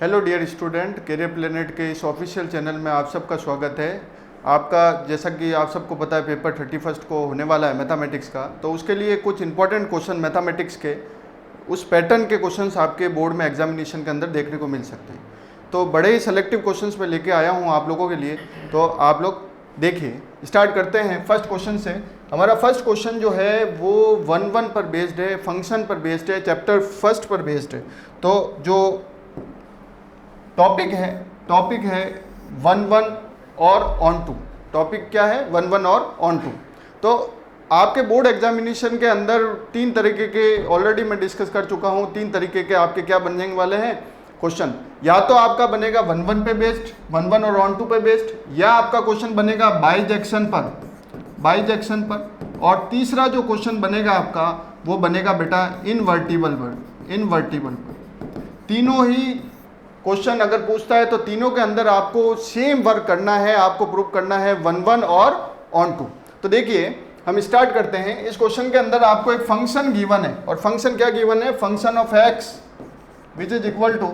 Hello dear student, Career Planet के इस official channel में आप सबका स्वागत है। आपका जैसा कि आप सबको पता है पेपर 31 को होने वाला है मैथमेटिक्स का, तो उसके लिए कुछ इंपॉर्टेंट क्वेश्चन मैथमेटिक्स के उस पैटर्न के क्वेश्चंस आपके बोर्ड में एग्जामिनेशन के अंदर देखने को मिल सकते हैं। तो बड़े ही सेलेक्टिव क्वेश्चंस मैं लेके आया हूँ आप लोगों के लिए, तो आप लोग देखिए। स्टार्ट करते हैं फर्स्ट क्वेश्चन से। हमारा फर्स्ट क्वेश्चन जो है वो 1-1 पर बेस्ड है, फंक्शन पर बेस्ड है, चैप्टर फर्स्ट पर बेस्ड है। तो जो टॉपिक है 1-1 और ऑन टू। टॉपिक क्या है? 1-1 और ऑन टू। तो आपके बोर्ड एग्जामिनेशन के अंदर तीन तरीके के ऑलरेडी मैं डिस्कस कर चुका हूँ। तीन तरीके के आपके क्या बनने वाले हैं क्वेश्चन। या तो आपका बनेगा 1-1 पे बेस्ड, 1-1 और ऑन टू पे बेस्ड, या आपका क्वेश्चन बनेगा बाइजेक्शन पर, और तीसरा जो क्वेश्चन बनेगा आपका वो बनेगा बेटा इनवर्टिबल पर। तीनों ही क्वेश्चन अगर पूछता है तो तीनों के अंदर आपको सेम वर्क करना है, आपको प्रूव करना है 1-1 और ऑन टू। तो देखिए हम स्टार्ट करते हैं। इस क्वेश्चन के अंदर आपको एक फंक्शन गिवन है, और फंक्शन क्या गिवन है? Function of x which is equal to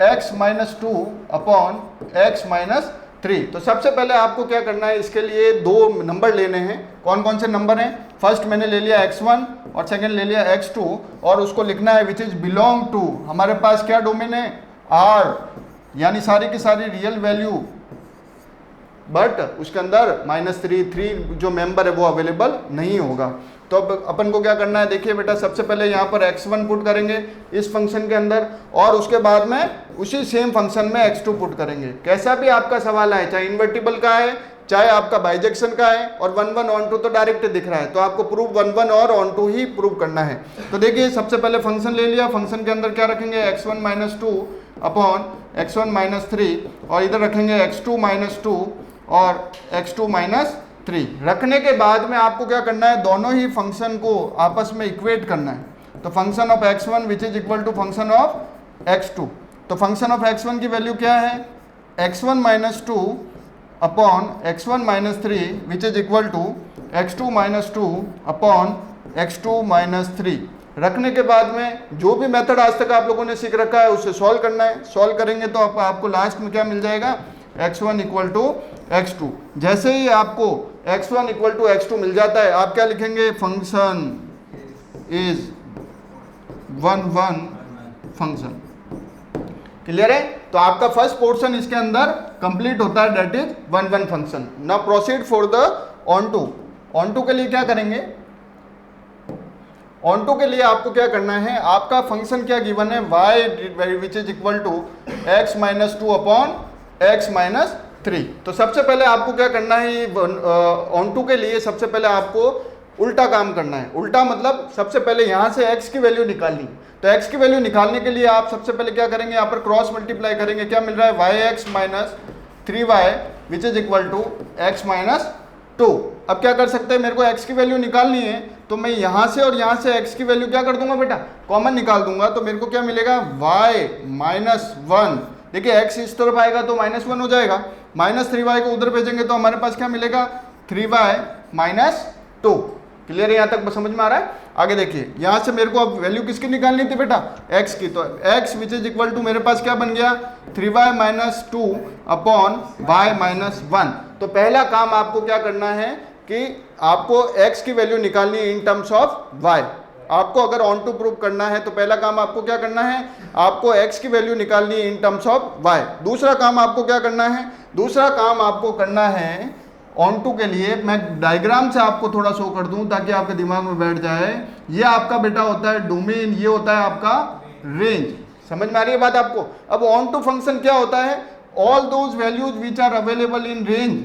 x-2 upon x-3। तो सबसे पहले आपको क्या करना है, इसके लिए दो नंबर लेने हैं। कौन कौन से नंबर हैं? फर्स्ट मैंने ले लिया x1 और सेकेंड ले लिया x2, और उसको लिखना है विच इज बिलोंग टू। हमारे पास क्या डोमेन है? R, यानी सारी की सारी रियल वैल्यू, बट उसके अंदर -3 जो मेंबर है वो अवेलेबल नहीं होगा। तो अब अपन को क्या करना है? देखिए बेटा, सबसे पहले यहाँ पर x1 पुट करेंगे इस फंक्शन के अंदर, और उसके बाद में उसी सेम फंक्शन में x2 पुट करेंगे। कैसा भी आपका सवाल आए, चाहे इन्वर्टिबल का है चाहे आपका बाइजेक्शन का है, और 1-1 ऑन टू तो डायरेक्ट दिख रहा है, तो आपको प्रूव 1-1 और ऑन टू ही प्रूव करना है। तो देखिए सबसे पहले फंक्शन ले लिया। फंक्शन के अंदर क्या रखेंगे? x1-2 अपॉन x1-3, और इधर रखेंगे x2-2 और x2-3। रखने के बाद में आपको क्या करना है? दोनों ही फंक्शन को आपस में इक्वेट करना है। तो function of x1 which is equal to function of x2। तो फंक्शन ऑफ x1 की वैल्यू क्या है? x1-2 upon x1-3 which is equal to x2-2 upon x2-3। रखने के बाद में जो भी मेथड आज तक आप लोगों ने सीख रखा है उसे सॉल्व करना है। सॉल्व करेंगे तो आपको लास्ट में क्या मिल जाएगा? x1 equal to x2। जैसे ही आपको x1 इक्वल टू x2 मिल जाता है, आप क्या लिखेंगे? Function is 1-1 function. क्लियर है? तो आपका फर्स्ट पोर्शन इसके अंदर कंप्लीट होता है, that is 1-1 function. Now proceed for the onto. Onto के लिए क्या करेंगे? ऑन टू के लिए आपको क्या करना है? आपका फंक्शन क्या गिवन है? y which is equal to x-2 upon x-3। तो सबसे पहले आपको क्या करना है? ऑन टू के लिए सबसे पहले आपको उल्टा काम करना है। उल्टा मतलब सबसे पहले यहाँ से x की वैल्यू निकालनी। तो x की वैल्यू निकालने के लिए आप सबसे पहले क्या करेंगे? यहाँ पर क्रॉस मल्टीप्लाई करेंगे। क्या मिल रहा है? yx-3y which is equal to x-2। अब क्या कर सकते हैं? मेरे को x की वैल्यू निकालनी है, तो मैं यहाँ से और यहाँ से x की वैल्यू क्या कर दूंगा बेटा? कॉमन निकाल दूंगा। तो मेरे को क्या मिलेगा? y-1। देखिए x इस तरफ आएगा तो -1 हो जाएगा, -3y को उधर भेजेंगे तो हमारे पास क्या मिलेगा? 3y-2। क्लियर है? यहाँ तक समझ में आ रहा है? आगे देखिए, यहाँ से मेरे को अब वैल्यू किसकी निकालनी थी बेटा? x की। तो x which is equal to मेरे पास क्या बन गया? 3y-2 upon y-1। तो पहला काम आपको क्या करना है कि आपको x की वैल्यू निकालनी है इन टर्म्स ऑफ y। आपको अगर ऑन टू प्रूव करना है तो पहला काम आपको क्या करना है? आपको x की वैल्यू निकालनी है इन टर्म्स ऑफ y। दूसरा काम आपको क्या करना है? दूसरा काम आपको करना है ऑन टू के लिए, मैं डायग्राम से आपको थोड़ा शो कर दूं ताकि आपके दिमाग में बैठ जाए। ये आपका बेटा होता है डोमेन, ये होता है आपका रेंज। समझ में आ रही है बात आपको? अब ऑन टू फंक्शन क्या होता है? All those values which are available in range,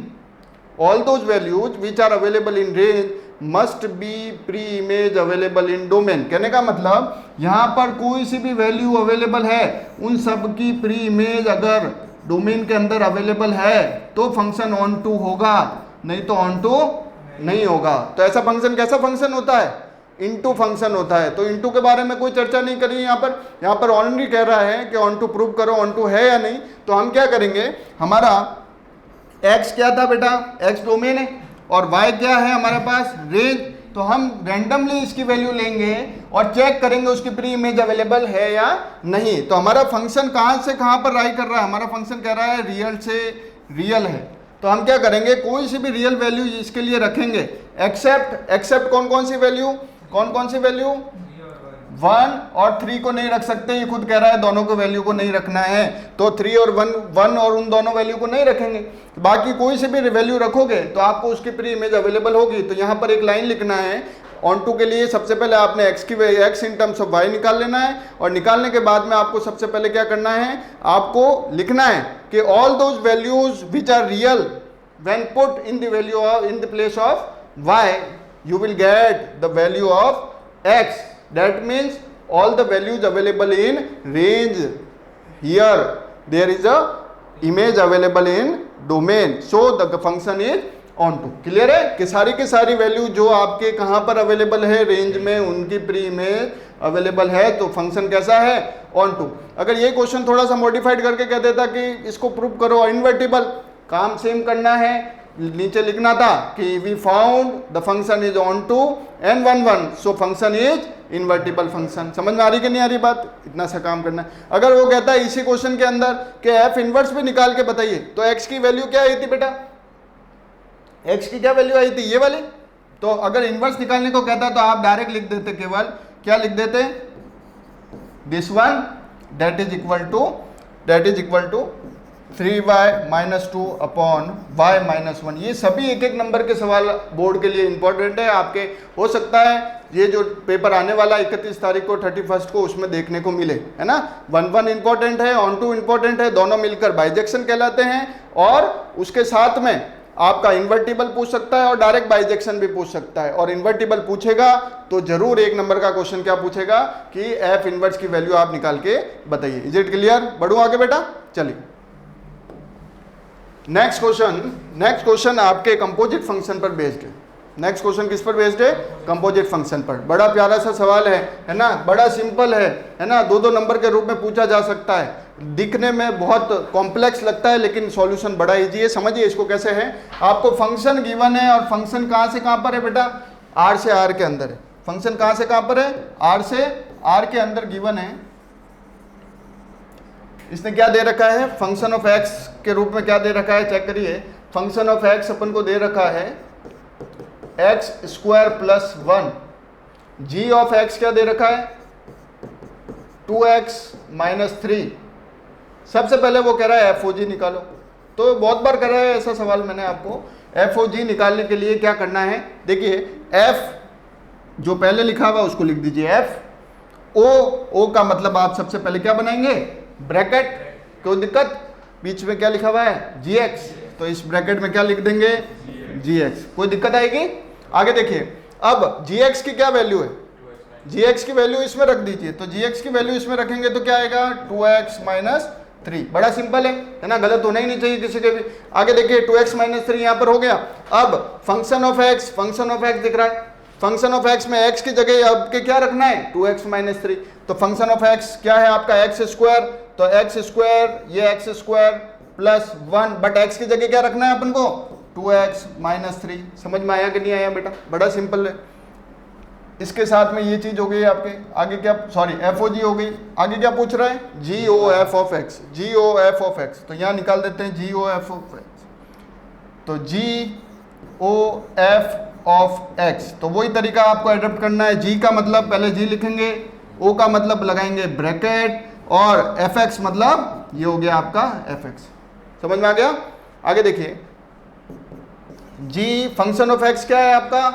all those values which are available in range must be pre-image available in domain। कहने का मतलब यहाँ पर कोई सी भी वैल्यू अवेलेबल है, उन सब की प्री इमेज अगर डोमेन के अंदर अवेलेबल है तो फंक्शन ऑन टू होगा, नहीं तो ऑन टू नहीं होगा। तो ऐसा फंक्शन कैसा फंक्शन होता है? इनटू फंक्शन होता है। तो इनटू के बारे में कोई चर्चा नहीं करी यहाँ पर ऑनली कह रहा है कि ऑन टू प्रूव करो ऑन टू है या नहीं। तो हम क्या करेंगे? हमारा x क्या था बेटा? x डोमेन है, और y क्या है हमारे पास? रेंज। तो हम रैंडमली इसकी वैल्यू लेंगे और चेक करेंगे उसकी प्री इमेज अवेलेबल है या नहीं। तो हमारा फंक्शन कहाँ से कहाँ पर राइट कर रहा है, हमारा फंक्शन कह रहा है रियल से रियल है, तो हम क्या करेंगे, कोई सी भी रियल वैल्यू इसके लिए रखेंगे, एक्सेप्ट कौन कौन सी वैल्यू, 1 और 3 को नहीं रख सकते, ये खुद कह रहा है दोनों को वैल्यू को नहीं रखना है, तो 3 और 1 और उन दोनों वैल्यू को नहीं रखेंगे। बाकी कोई से भी वैल्यू रखोगे तो आपको उसकी प्री इमेज अवेलेबल होगी। तो यहाँ पर एक लाइन लिखना है, ऑन टू के लिए सबसे पहले आपने x in terms of y निकाल लेना है, और निकालने के बाद में आपको सबसे पहले क्या करना है, आपको लिखना है कि all those values which are real when put in the value of in the place of y you will get the value of x, that means all the values available in range, here there is a image available in domain, so the function is on to। Clear है कि सारी value जो आपके कहां पर available है range में, उनकी प्री इमेज अवेलेबल है, तो फंक्शन कैसा है, ऑन टू। अगर ये क्वेश्चन थोड़ा सा मॉडिफाइड करके कह देता कि इसको प्रूव करो इन्वर्टिबल, काम सेम करना है, नीचे लिखना था कि we found the function is onto and 1 so function is invertible function. समझ में आ रही कि नहीं आ रही बात, इतना सा काम करना है। अगर वो कहता है इसी क्वेश्चन के अंदर कि एफ इनवर्स भी निकाल के बताइए, तो एक्स की वैल्यू क्या आई थी बेटा, एक्स की क्या वैल्यू आई थी, ये वाली। तो अगर इनवर्स निकालने को कहता तो आप डायरेक्ट लिख देते, केवल क्या लिख देते, this one that is equal to 3y minus 2 upon y minus 1। ये सभी एक एक नंबर के सवाल बोर्ड के लिए इंपॉर्टेंट है आपके। हो सकता है ये जो पेपर आने वाला 31 तारीख को 31 को उसमें देखने को मिले, है ना। 1 इंपॉर्टेंट है, ऑन टू इंपॉर्टेंट है, दोनों मिलकर बाइजेक्शन कहलाते हैं। और उसके साथ में आपका इन्वर्टिबल पूछ सकता है और डायरेक्ट बाइजेक्शन भी पूछ सकता है। और इन्वर्टिबल पूछेगा तो जरूर एक नंबर का क्वेश्चन क्या पूछेगा कि एफ इनवर्स की वैल्यू आप निकाल के बताइए। इज इट क्लियर, बढ़ूं आगे बेटा, चलिए नेक्स्ट क्वेश्चन आपके कंपोजिट फंक्शन पर बेस्ड है। नेक्स्ट क्वेश्चन किस पर बेस्ड है, कंपोजिट फंक्शन पर। बड़ा प्यारा सा सवाल है ना, बड़ा सिंपल है ना, 2-2 नंबर के रूप में पूछा जा सकता है। दिखने में बहुत कॉम्प्लेक्स लगता है लेकिन सॉल्यूशन बड़ा इजी है। समझिए इसको कैसे है, आपको फंक्शन गिवन है और फंक्शन कहाँ से कहाँ पर है बेटा, आर से आर के अंदर है। फंक्शन कहाँ से कहाँ पर है, आर से आर के अंदर गिवन है। इसने क्या दे रखा है, फंक्शन ऑफ एक्स के रूप में क्या दे रखा है, चेक करिए। फंक्शन ऑफ एक्स अपन को दे रखा है x square plus 1। G of x क्या दे रखा है, 2x माइनस 3। सबसे पहले वो कह रहा है एफ ओ जी निकालो। तो बहुत बार कर रहा है ऐसा सवाल मैंने आपको। एफ ओ जी निकालने के लिए क्या करना है, देखिए एफ जो पहले लिखा हुआ उसको लिख दीजिए एफ। ओ का मतलब आप सबसे पहले क्या बनाएंगे, ब्रैकेट। कोई दिक्कत, बीच में क्या लिखा हुआ है जी एक्स, तो इस ब्रैकेट में क्या लिख देंगे जी एक्स। कोई दिक्कत आएगी, आगे देखिए। अब जी एक्स की क्या वैल्यू है, जी एक्स की वैल्यू इसमें रख दीजिए। तो जी एक्स की वैल्यू इसमें रखेंगे तो क्या आएगा 2x माइनस 3। बड़ा सिंपल है ना, गलत होना ही नहीं चाहिए किसी के भी। आगे देखिए 2x माइनस 3 यहाँ पर हो गया। अब फंक्शन ऑफ एक्स दिख रहा है, फंक्शन ऑफ एक्स में x की जगह अब के क्या रखना है 2x माइनस 3। तो फंक्शन ऑफ x क्या है आपका एक्स स्क्वायर, तो एक्स स्क्वायर ये x square plus 1, but x की जगह क्या रखना है अपन को 2x माइनस 3। समझ में आया कि नहीं आया बेटा, बड़ा सिंपल है। इसके साथ में ये चीज हो गई आपके, आगे क्या, सॉरी एफ ओ जी हो गई। आगे क्या पूछ रहा है, G O F of X, G O F of x. तो यहाँ निकाल देते हैं G O F of x. तो G O F of x, तो वही तरीका आपको एडॉप्ट करना है। जी का मतलब पहले जी लिखेंगे, ओ का मतलब लगाएंगे ब्रैकेट, और एफ एक्स मतलब ये हो गया आपका एफ एक्स। समझ में आ गया। आगे देखिए जी फंक्शन ऑफ एक्स क्या है आपका,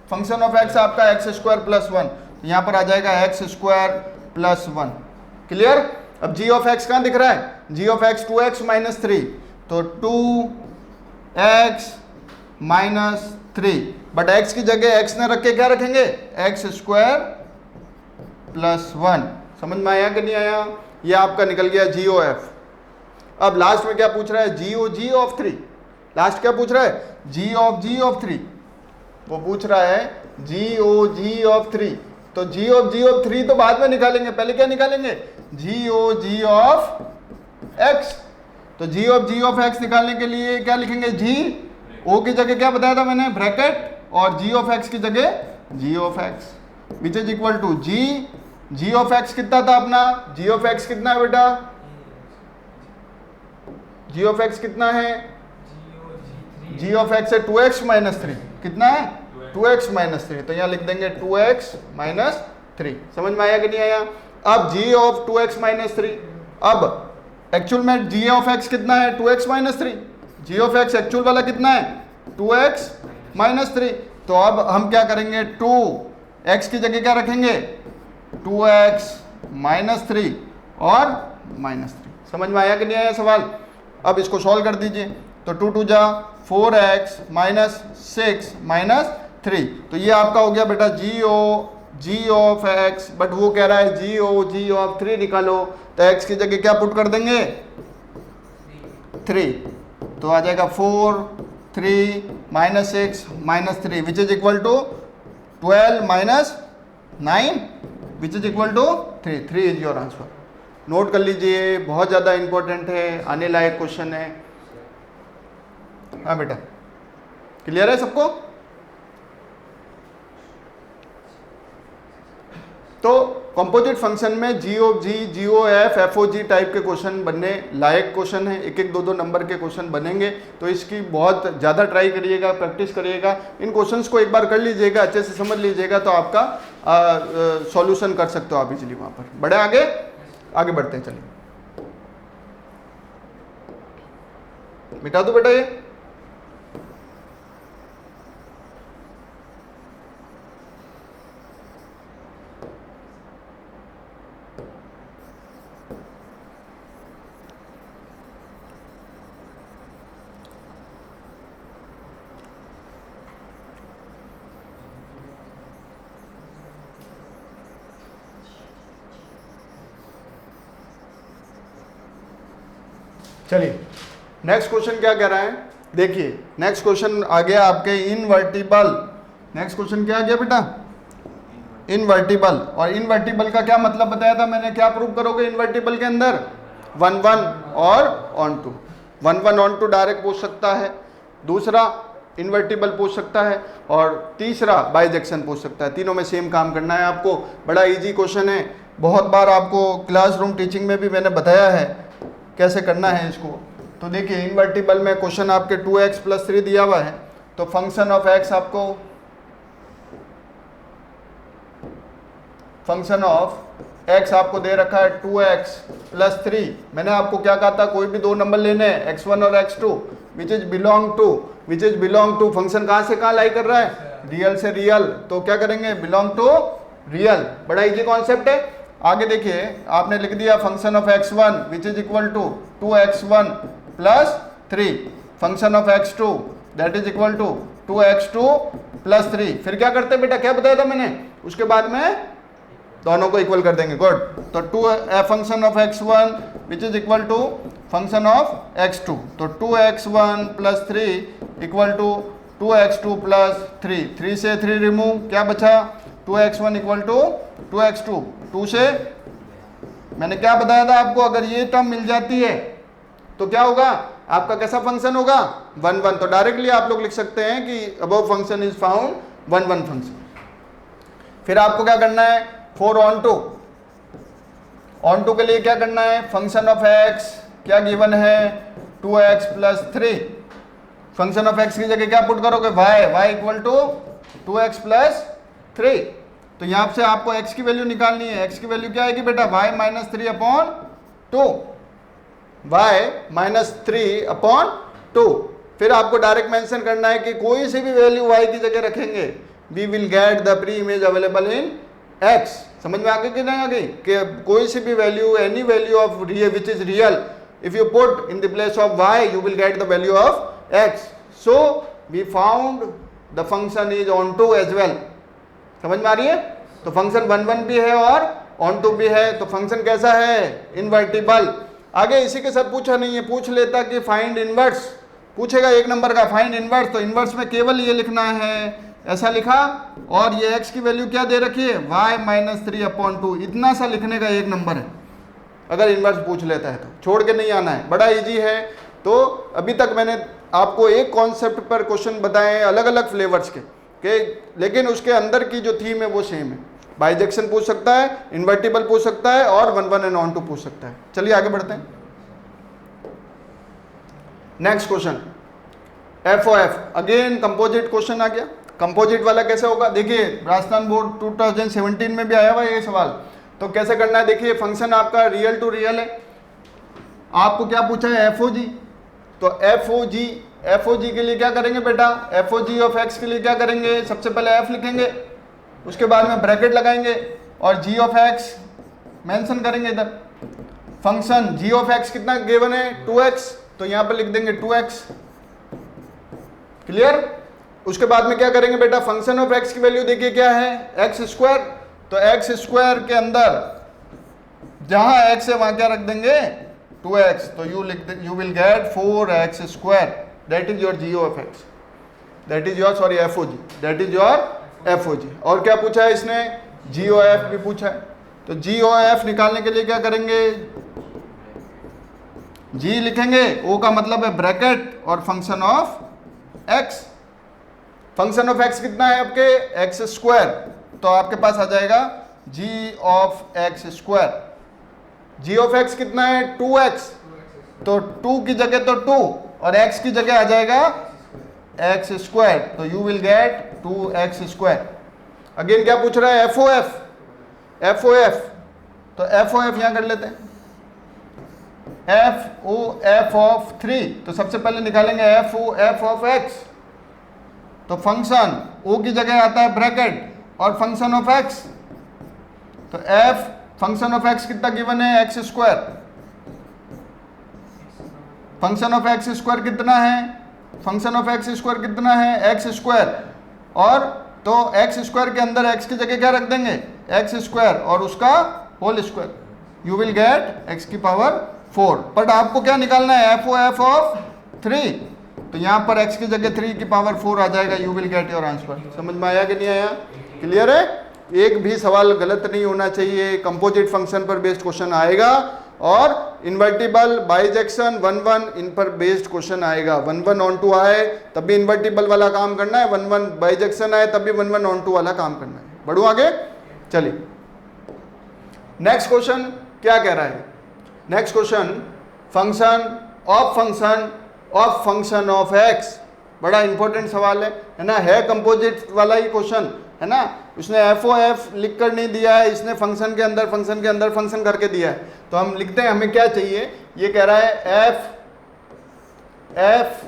फंक्शन ऑफ एक्स आपका एक्स स्क्वायर प्लस 1, यहाँ पर आ जाएगा एक्स स्क्वायर प्लस 1। क्लियर। अब जी ऑफ एक्स कहाँ दिख रहा है, जी ऑफ एक्स 2x माइनस 3, तो 2x माइनस 3, बट x की जगह x न रख के क्या रखेंगे एक्स स्क्वायर प्लस 1। समझ में आया कि नहीं आया, ये आपका निकल गया जी ओ एफ। अब लास्ट में क्या पूछ रहा है, G O g of 3। Last क्या पूछ रहा है, जी ऑफ 3, वो पूछ रहा है जी ओ जी ऑफ 3। तो जी ऑफ 3 तो बाद में निकालेंगे, पहले क्या निकालेंगे जी ओ जी ऑफ एक्स। तो जी ऑफ एक्स निकालने के लिए क्या लिखेंगे, जी ओ की जगह क्या बताया था मैंने ब्रैकेट, और जी ऑफ एक्स की जगह G of X. Which is equal to G of x कितना था अपना, जी ऑफ एक्स कितना है बेटा, जी ऑफ एक्स कितना है, जी ऑफ एक्स है 2x माइनस 3, कितना है 2x माइनस 3, तो यहाँ लिख देंगे 2x माइनस 3। समझ में आया कि नहीं आया। अब g ऑफ 2x माइनस 3, अब एक्चुअल में g ऑफ x कितना है 2x minus 3, g of x actual वाला कितना है 2x माइनस 3, तो अब हम क्या करेंगे 2x की जगह क्या रखेंगे 2x माइनस 3 और माइनस 3। समझ में आया कि नहीं आया सवाल। अब इसको सॉल्व कर दीजिए, तो 2 2 जा 4x माइनस 6 माइनस 3, तो ये आपका हो गया बेटा जी ऑफ x, बट वो कह रहा है जी ऑफ 3 निकालो, तो x की जगह क्या पुट कर देंगे 3, तो आ जाएगा 4 3 minus 6 minus 3 which is equal to 12 minus 9 which is equal to 3 is your answer. Note कर लीजिए, बहुत ज़्यादा इंपॉर्टेंट है, आने लायक क्वेश्चन है। हाँ बेटा, क्लियर है सबको। तो कंपोजिट फंक्शन में जी ओ जी, जी ओ एफ, एफ ओ जी टाइप के क्वेश्चन बनने लायक क्वेश्चन है, एक एक दो नंबर के क्वेश्चन बनेंगे, तो इसकी बहुत ज़्यादा ट्राई करिएगा, प्रैक्टिस करिएगा, इन क्वेश्चंस को एक बार कर लीजिएगा, अच्छे से समझ लीजिएगा, तो आपका सॉल्यूशन कर सकते हो आप इजीली वहाँ पर। बड़े आगे बढ़ते हैं, चलिए मिटा दो बेटा ये। चलिए नेक्स्ट क्वेश्चन क्या कह रहा है, देखिए नेक्स्ट क्वेश्चन आ गया आपके इनवर्टिबल। नेक्स्ट क्वेश्चन क्या आ गया बेटा, इनवर्टिबल। और इनवर्टिबल का क्या मतलब बताया था मैंने, क्या प्रूव करोगे इनवर्टिबल के अंदर 1 1 और onto. 1 1 onto direct पूछ सकता है, दूसरा इन्वर्टिबल पूछ सकता है, और तीसरा बाइजेक्शन पूछ सकता है। तीनों में सेम काम करना है आपको। बड़ा इजी क्वेश्चन है, बहुत बार आपको क्लासरूम टीचिंग में भी मैंने बताया है कैसे करना है इसको। तो देखिए इन्वर्टिबल में क्वेश्चन आपके 2x प्लस 3 दिया हुआ है, तो फंक्शन ऑफ x आपको, फंक्शन ऑफ x आपको दे रखा है 2x प्लस 3। मैंने आपको क्या कहा था, कोई भी दो नंबर लेने हैं x1 और x2 which is belong to function कहाँ से कहाँ लाई कर रहा है, रियल से रियल, तो क्या करेंगे बिलोंग टू रियल। बड़ा इजी कॉन्सेप्ट है। आगे देखिए आपने लिख दिया function of x1 which is equal to 2x1 plus 3, function of x2 that is equal to 2x2 plus 3। फिर क्या करते हैं बेटा, क्या बताया था मैंने, उसके बाद में दोनों को इक्वल कर देंगे। गुड, तो function of x1 which is equal to function of x2, तो 2x1 plus 3 equal to 2x2 plus 3, 3 से 3 रिमूव, क्या बचा 2x1 इक्वल टू 2x2, 2 से मैंने क्या बताया था आपको, अगर ये टर्म मिल जाती है तो क्या होगा आपका, कैसा फंक्शन होगा 1 1। तो डायरेक्टली आप लोग लिख सकते हैं कि above function is found 1 1 function. फिर आपको क्या करना है 4 ऑन टू के लिए क्या करना है, फंक्शन ऑफ x क्या गिवन है 2x plus 3, function of x की जगह क्या पुट करोगे y equal to 2x plus 3। तो यहाँ से आपको x की वैल्यू निकालनी है, x की वैल्यू क्या आएगी बेटा y minus 3 upon 2, y minus 3 upon 2। फिर आपको डायरेक्ट मेंशन करना है कि कोई सी भी वैल्यू y की जगह रखेंगे we will get the preimage available in x। समझ में आगे कि नहीं आगे, कि कोई सी भी value, any value of which is real, if you put in the place of y you will get the value of x. So we found the function is onto as well. समझ में आ रही है। तो function 1 1 भी है और onto भी है, तो फंक्शन कैसा है इनवर्टिबल। आगे इसी के साथ पूछा नहीं है, पूछ लेता कि फाइंड इनवर्स, पूछेगा 1 नंबर का फाइंड इनवर्स, तो इनवर्स में केवल ये लिखना है, ऐसा लिखा, और ये x की वैल्यू क्या दे रखी है y माइनस 3 अपॉन 2, इतना सा लिखने का 1 नंबर है। अगर इन्वर्स पूछ लेता है तो छोड़ के नहीं आना है, बड़ा इजी है। तो अभी तक मैंने आपको एक कॉन्सेप्ट पर क्वेश्चन बताए हैं अलग अलग फ्लेवर्स के, लेकिन उसके अंदर की जो थीम है वो सेम है। बाइजेक्शन पूछ सकता है, इन्वर्टिबल पूछ सकता है और 1 1 एंड ऑन टू पूछ सकता है। चलिए आगे बढ़ते हैं। नेक्स्ट क्वेश्चन एफ ओ एफ, अगेन कंपोजिट क्वेश्चन आ गया। कंपोजिट वाला कैसे होगा, देखिए राजस्थान बोर्ड 2017 में भी आया हुआ है ये सवाल। तो कैसे करना है, देखिए फंक्शन आपका रियल टू रियल है, आपको क्या पूछा है एफ ओ जी, तो एफ ओ जी के लिए क्या करेंगे बेटा, f O g of x के लिए क्या करेंगे, सबसे पहले एफ लिखेंगे, उसके बाद में ब्रैकेट लगाएंगे और जी ऑफ एक्स मेंशन करेंगे इधर। फंक्शन जी ऑफ एक्स कितना गिवन है 2x, तो यहां पर लिख देंगे 2x, क्लियर। उसके बाद में क्या करेंगे बेटा, फंक्शन ऑफ एक्स की वैल्यू देखिए क्या है एक्स स्क्वायर, तो एक्स स्क्वायर के अंदर जहां एक्स है वहां क्या रख देंगे 2x, तो you will get 4x square, that is your G of X, that is your sorry F O G, that is your F O G. और क्या पूछा है इसने, जी ओ एफ भी पूछा है, तो जी ओ एफ निकालने के लिए क्या करेंगे, जी लिखेंगे, ओ का मतलब है ब्रैकेट और function of x, function of x कितना है आपके एक्स स्क्वायर, तो आपके पास आ जाएगा G of x square. G of x कितना है 2x, तो 2 की जगह तो 2 और x की जगह आ जाएगा एक्स स्क्वायर, तो you will gate 2x square. Again क्या पूछ रहा है एफ ओ एफ, तो एफ ओ एफ यहां कर लेते हैं, एफ ओ एफ ऑफ 3, तो सबसे पहले निकालेंगे f O F of x, तो फंक्शन ओ की जगह आता है ब्रैकेट और फंक्शन ऑफ एक्स, तो एफ फंक्शन ऑफ एक्स कितना गिवन है x square, function of x square कितना है, फंक्शन ऑफ एक्स स्क्वायर कितना है एक्स स्क्वायर, और तो एक्स स्क्वायर के अंदर एक्स की जगह क्या रख देंगे एक्स स्क्वायर और उसका whole square, you will get x की पावर 4। बट आपको क्या निकालना है एफ ओ एफ ऑफ 3, तो यहां पर x की जगह 3 की पावर 4 आ जाएगा, you will get your answer. समझ में आया कि नहीं आया, क्लियर है, एक भी सवाल गलत नहीं होना चाहिए, कंपोजिट फंक्शन पर बेस्ड क्वेश्चन आएगा और इन्वर्टिबल बाइजेक्शन 1 1 इन पर बेस्ड क्वेश्चन आएगा। 1 1 ऑन टू आए तब भी इन्वर्टिबल वाला काम करना है, 1 1 बाइजेक्शन आए तब भी 1 1 ऑन टू वाला काम करना है। बढ़ो आगे, चलिए नेक्स्ट क्वेश्चन क्या कह रहा है, next question function of x, बड़ा इंपॉर्टेंट सवाल है ना, है कंपोजिट वाला ही क्वेश्चन है ना, उसने एफ ओ एफ लिख कर नहीं दिया है, इसने फंक्शन के अंदर फंक्शन करके दिया है, तो हम लिखते हैं हमें क्या चाहिए, ये कह रहा है F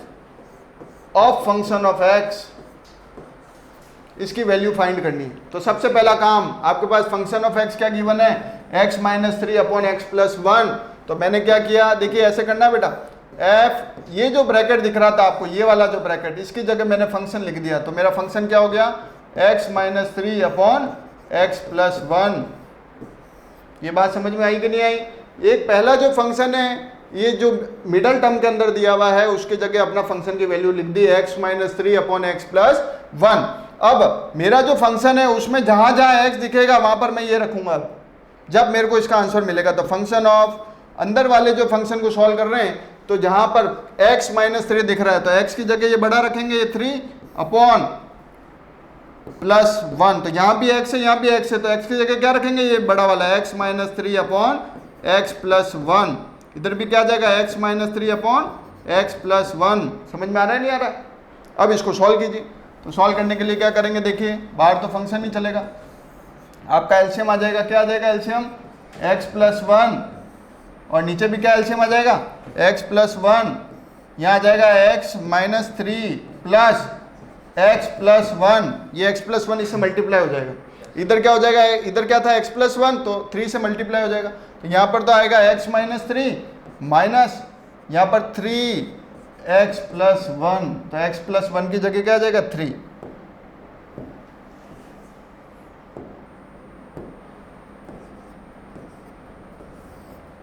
of function of x, इसकी वैल्यू फाइंड करनी है। तो सबसे पहला काम आपके पास फंक्शन ऑफ एक्स क्या गिवन है x minus 3 upon x plus 1, तो मैंने क्या किया, देखिए ऐसे करना है बेटा, एफ ये जो ब्रैकेट दिख रहा था आपको, ये वाला जो ब्रैकेट, इसकी जगह मैंने फंक्शन लिख दिया, तो मेरा फंक्शन क्या हो गया x minus 3 upon x plus 1। ये बात समझ में आई कि नहीं आई, एक पहला जो फंक्शन है ये जो मिडल टर्म के अंदर दिया हुआ है उसके जगह अपना फंक्शन की वैल्यू लिख दी x minus 3 upon x plus 1। अब मेरा जो फंक्शन है उसमें जहां जहां x दिखेगा वहां पर मैं ये रखूंगा जब मेरे को इसका आंसर मिलेगा। तो फंक्शन ऑफ अंदर वाले जो फंक्शन को सॉल्व कर रहे हैं, तो जहां पर x माइनस 3 दिख रहा है तो x की जगह ये बड़ा रखेंगे, ये 3 अपॉन प्लस 1, तो यहाँ भी x है यहाँ भी x है, तो x की जगह क्या रखेंगे, ये बड़ा वाला x minus 3 upon x plus 1, इधर भी क्या आ जाएगा x minus 3 upon x plus 1। समझ में आ रहा है नहीं आ रहा? अब इसको सॉल्व कीजिए, तो सॉल्व करने के लिए क्या करेंगे, देखिए बाहर तो फंक्शन ही चलेगा, आपका एलसीएम आ जाएगा, क्या आ जाएगा एलसीएम x प्लस 1, और नीचे भी क्या एलसीएम आ जाएगा x प्लस 1, यहाँ आ जाएगा x minus 3 plus x plus 1, ये x प्लस 1 इससे मल्टीप्लाई हो जाएगा, इधर क्या हो जाएगा, इधर क्या था x प्लस 1, तो 3 से मल्टीप्लाई हो जाएगा, तो यहाँ पर तो आएगा x माइनस 3 माइनस यहाँ पर 3x प्लस 1, तो x प्लस 1 की जगह क्या आ जाएगा 3।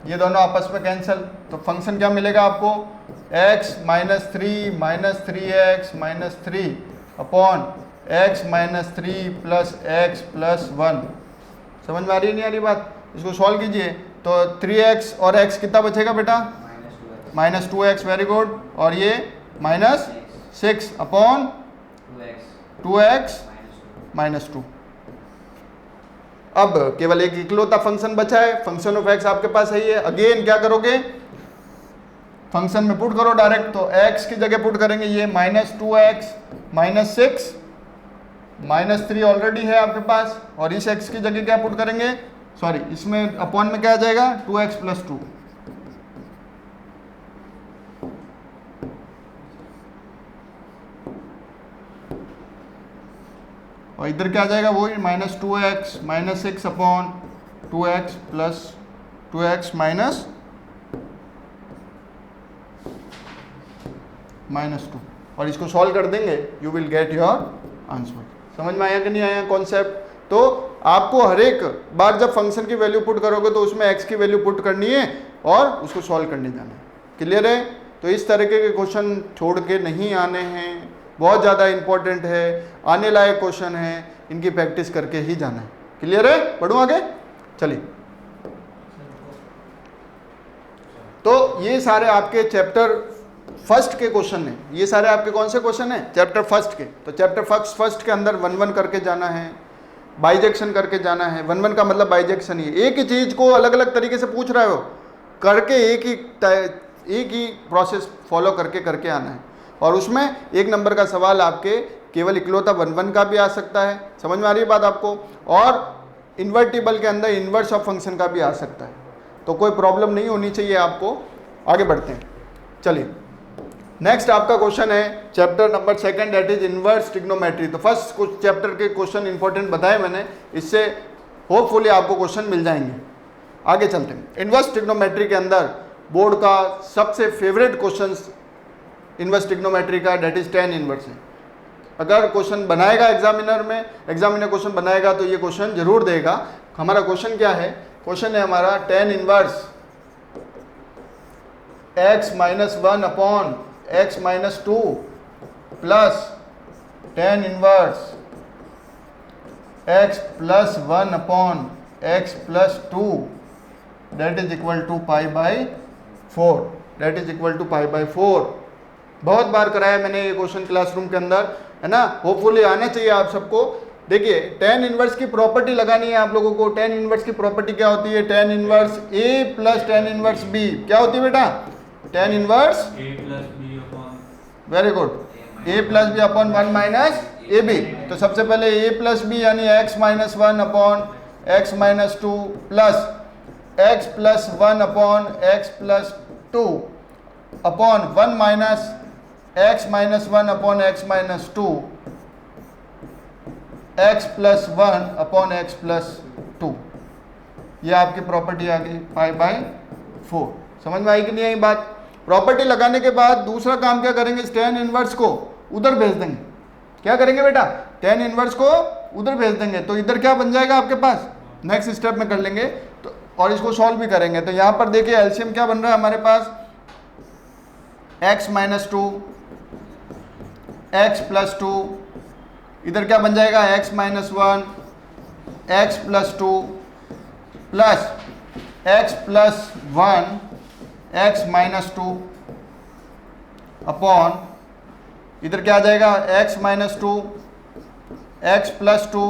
ये दोनों आपस में कैंसिल, तो फंक्शन क्या मिलेगा आपको x minus 3 minus 3x minus 3 upon x minus 3 plus x plus 1। समझ में आ रही नहीं आ रही बात? इसको सॉल्व कीजिए, तो 3x और x कितना बचेगा बेटा माइनस 2x, वेरी गुड, और ये माइनस 6 अपॉन 2x माइनस 2। अब केवल एक इकलौता फंक्शन बचा है, फंक्शन ऑफ एक्स आपके पास है ही है। अगेन क्या करोगे, फंक्शन में पुट करो डायरेक्ट, तो x की जगह पुट करेंगे ये -2x -6 -3 ऑलरेडी है आपके पास, और इस x की जगह क्या पुट करेंगे, सॉरी इसमें अपॉन में क्या आ जाएगा 2x + 2, और इधर क्या आ जाएगा वही -2x -6 अपॉन 2x + 2x -2, और इसको सॉल्व कर देंगे, you will get your answer. समझ में आया कि नहीं आया कॉन्सेप्ट? तो आपको हर एक बार जब फंक्शन की वैल्यू पुट करोगे तो उसमें x की वैल्यू पुट करनी है और उसको सॉल्व करने जाना है। क्लियर है? तो इस तरीके के क्वेश्चन छोड़ के नहीं आने हैं, बहुत ज़्यादा इंपॉर्टेंट है, आने लायक क्वेश्चन है, इनकी प्रैक्टिस करके ही जाना है। क्लियर है? बढ़ूँ आगे, चलिए। तो ये सारे आपके चैप्टर फर्स्ट के क्वेश्चन है, ये सारे आपके कौन से क्वेश्चन है, चैप्टर फर्स्ट के। तो चैप्टर फर्स्ट के अंदर 1-1 करके जाना है, बाइजेक्शन करके जाना है। 1-1 का मतलब बाइजेक्शन ही, एक ही चीज को अलग अलग तरीके से पूछ रहे हो, करके एक ही प्रोसेस फॉलो करके आना है। और उसमें 1 नंबर का सवाल आपके केवल इकलौता 1-1 का भी आ सकता है, समझ में आ रही है बात आपको, और इन्वर्टिबल के अंदर इन्वर्स ऑफ फंक्शन का भी आ सकता है। तो कोई प्रॉब्लम नहीं होनी चाहिए आपको। आगे बढ़ते हैं, चलिए। नेक्स्ट आपका क्वेश्चन है chapter number 2 that is inverse trigonometry. तो फर्स्ट कुछ चैप्टर के क्वेश्चन इंपॉर्टेंट बताए मैंने, इससे होपफुली आपको क्वेश्चन मिल जाएंगे। आगे चलते हैं। इनवर्स ट्रिग्नोमेट्री के अंदर बोर्ड का सबसे फेवरेट क्वेश्चन इनवर्स ट्रिग्नोमेट्री का दैट इज tan इनवर्स है। अगर क्वेश्चन बनाएगा एग्जामिनर में, एग्जामिनर क्वेश्चन बनाएगा तो ये क्वेश्चन जरूर देगा। हमारा क्वेश्चन क्या है, क्वेश्चन है हमारा tan inverse x - 1 upon x - 2 plus tan inverse x + 1 upon x + 2 that is equal to π/4, that is equal to π/4। बहुत बार कराया मैंने ये क्वेश्चन क्लासरूम के अंदर, है ना, होपफुली आना चाहिए आप सबको। देखिए tan इनवर्स की प्रॉपर्टी लगानी है आप लोगों को। tan इनवर्स की प्रॉपर्टी क्या होती है, tan inverse a + tan inverse b क्या होती है बेटा, tan inverse very good a + b upon 1 - ab। तो सबसे पहले a + b यानी x - 1 upon x - 2 plus x + 1 upon x + 2 upon 1 - x - 1 upon x - 2 x + 1 upon x + 2। ये आपकी प्रॉपर्टी आ गई π/4। समझ में आई कि नहीं आई बात? प्रॉपर्टी लगाने के बाद दूसरा काम क्या करेंगे, tan इनवर्स को उधर भेज देंगे। क्या करेंगे बेटा, tan इनवर्स को उधर भेज देंगे। तो इधर क्या बन जाएगा आपके पास, नेक्स्ट स्टेप में कर लेंगे तो, और इसको सॉल्व भी करेंगे। तो यहाँ पर देखिए एलसीएम क्या बन रहा है हमारे पास, x - 2 x + 2, इधर क्या बन जाएगा x - 1 x + 2 plus x + 1 x - 2 upon इधर क्या आ जाएगा x - 2 x + 2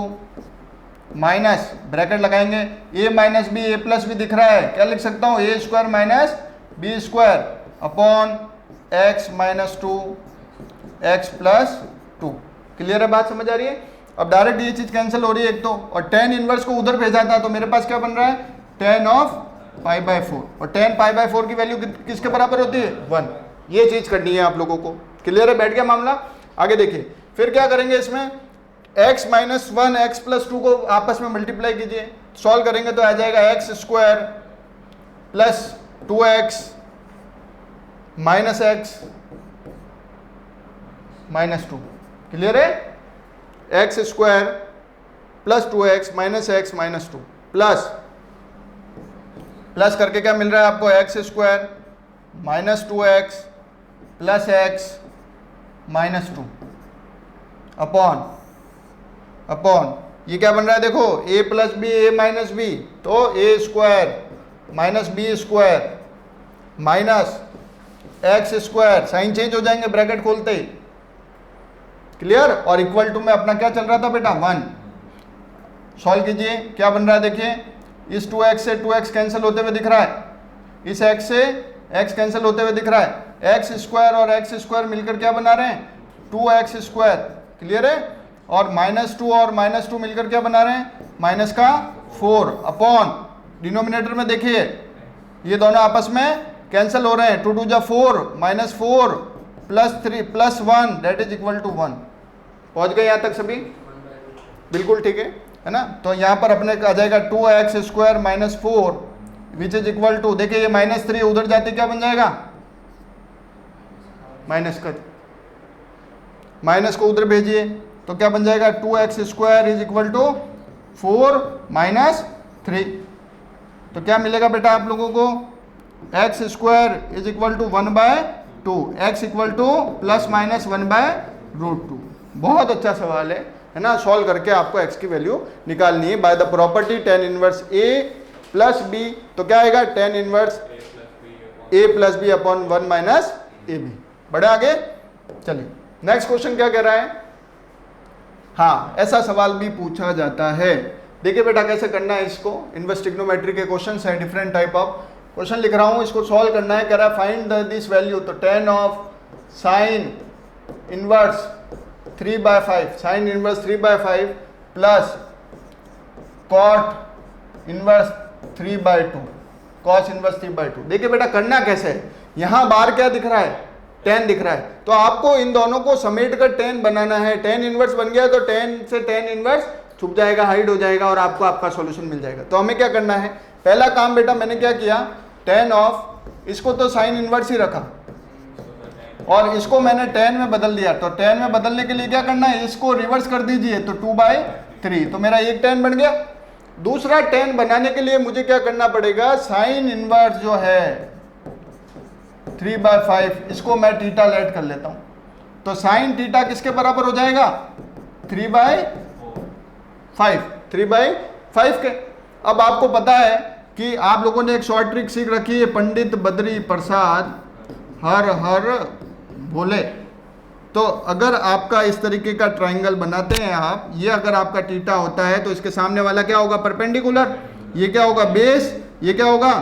माइनस ब्रैकेट लगाएंगे a - b, a + b दिख रहा है, क्या लिख सकता हूँ, a² - b² upon x - 2 x + 2। Clear है बात, समझ आ रही है? अब डायरेक्ट ये चीज कैंसिल हो रही है एक तो, और tan इनवर्स को उधर भेजा था तो मेरे पास क्या बन रहा है, tan ऑफ π/4, और tan π/4 की वैल्यू किसके बराबर होती है, 1। ये चीज करनी है आप लोगों को। क्लियर है, बैठ गया मामला? आगे देखिए फिर क्या करेंगे, इसमें x - 1 x + 2 को आपस में मल्टीप्लाई कीजिए, सॉल्व करेंगे तो आ जाएगा x² + 2x - x - 2। क्लियर है? x² + 2x - x - 2 प्लस करके क्या मिल रहा है आपको, x² - 2x + x - 2 अपॉन ये क्या बन रहा है देखो, a + b a - b, तो a² - b² minus x², sign change हो जाएंगे ब्रैकेट खोलते ही। क्लियर? और इक्वल टू में अपना क्या चल रहा था बेटा, 1। सॉल्व कीजिए, क्या बन रहा है देखिए, इस 2x से 2x कैंसिल होते हुए दिख रहा है, इस x से x कैंसिल होते हुए दिख रहा है, x स्क्वायर और x स्क्वायर मिलकर क्या बना रहे हैं, 2x स्क्वायर, क्लियर है, और -2 और -2 मिलकर क्या बना रहे हैं, माइनस का 4 अपॉन डिनोमिनेटर में देखिए ये दोनों आपस में कैंसिल हो रहे हैं, 2 2 जा 4 -4 +3 +1 दैट इज इक्वल टू 1। पहुंच गए यहाँ तक सभी, बिल्कुल ठीक है ना। तो यहाँ पर अपने आ जाएगा 2x square -4 which is equal to, देखिए ये -3 उधर जाते क्या बन जाएगा, माइनस को उधर भेजिए तो क्या बन जाएगा, 2x square is equal to 4 -3। तो क्या मिलेगा बेटा आप लोगों को, x square is equal to 1/2, x equal to ±1/√2। बहुत अच्छा सवाल है ना, सॉल्व करके आपको x की वैल्यू निकालनी है by the property tan inverse a plus b। तो क्या आएगा, tan inverse a plus b upon 1 minus a b. बढ़े आगे, चलिए नेक्स्ट क्वेश्चन क्या कह रहा है, हाँ ऐसा सवाल भी पूछा जाता है। देखिए बेटा कैसे करना है इसको, इनवर्स ट्रिग्नोमेट्री के क्वेश्चन है, डिफरेंट टाइप ऑफ क्वेश्चन लिख रहा हूँ, इसको सॉल्व करना है। कह रहा है फाइंड दिस वैल्यू, तो tan of sine inverse 3/5, sine inverse 3/5 plus cot inverse 3/2, cos inverse 3/2। देखिए बेटा करना कैसे है, यहाँ बार क्या दिख रहा है, tan दिख रहा है, तो आपको इन दोनों को समेट कर tan बनाना है। tan इनवर्स बन गया तो tan से tan इनवर्स छुप जाएगा, हाइड हो जाएगा और आपको आपका सॉल्यूशन मिल जाएगा। तो हमें क्या करना है, पहला काम बेटा मैंने क्या किया, tan ऑफ, इसको तो साइन इनवर्स ही रखा और इसको मैंने tan में बदल दिया। तो tan में बदलने के लिए क्या करना है, इसको रिवर्स कर दीजिए, तो 2/3, तो मेरा एक tan बन गया। दूसरा tan बनाने के लिए मुझे क्या करना पड़ेगा, साइन इनवर्स जो है 3/5, इसको मैं थीटा लेट कर लेता हूं, तो साइन थीटा किसके बराबर हो जाएगा, 3/5 के। अब आपको पता है कि आप लोगों ने एक शॉर्ट ट्रिक सीख रखी है, पंडित बद्री प्रसाद हर हर बोले। तो अगर आपका इस तरीके का ट्राइंगल बनाते हैं आप, ये अगर आपका थीटा होता है तो इसके सामने वाला क्या होगा, परपेंडिकुलर, ये क्या होगा बेस, ये क्या होगा,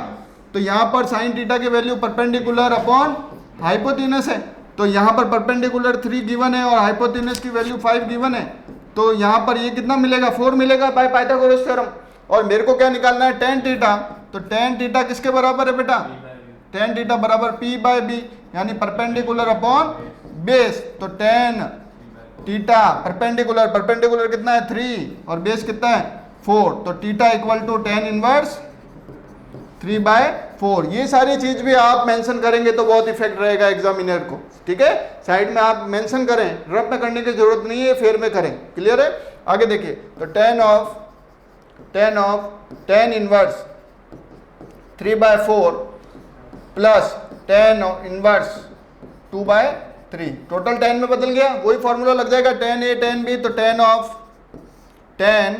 तो यहाँ पर साइन थीटा की वैल्यू परपेंडिकुलर अपॉन हाइपोटेनस है, तो यहाँ पर परपेंडिकुलर 3 गिवन है और हाइपोटेनस की वैल्यू 5 गिवन है, तो यहाँ पर ये कितना मिलेगा, 4 मिलेगा बाय पाइथागोरस थ्योरम। और मेरे को क्या निकालना है, tan थीटा, तो tan थीटा किसके बराबर है बेटा, tan थीटा बराबर p/b, यानी परपेंडिकुलर अपॉन बेस। तो tan थीटा परपेंडिकुलर, परपेंडिकुलर कितना है 3 और बेस कितना है 4, तो theta equal to tan inverse 3/4। ये सारी चीज भी आप मेंशन करेंगे तो बहुत इफेक्ट रहेगा एग्जामिनर को, ठीक है, साइड में आप मेंशन करें, रफ में करने की जरूरत नहीं है, फेर में करें, क्लियर है। आगे देखिए, तो tan of tan inverse 3/4 plus tan inverse 2/3, total tan में बदल गया, वही फॉर्मूला लग जाएगा tan a tan b, तो tan of tan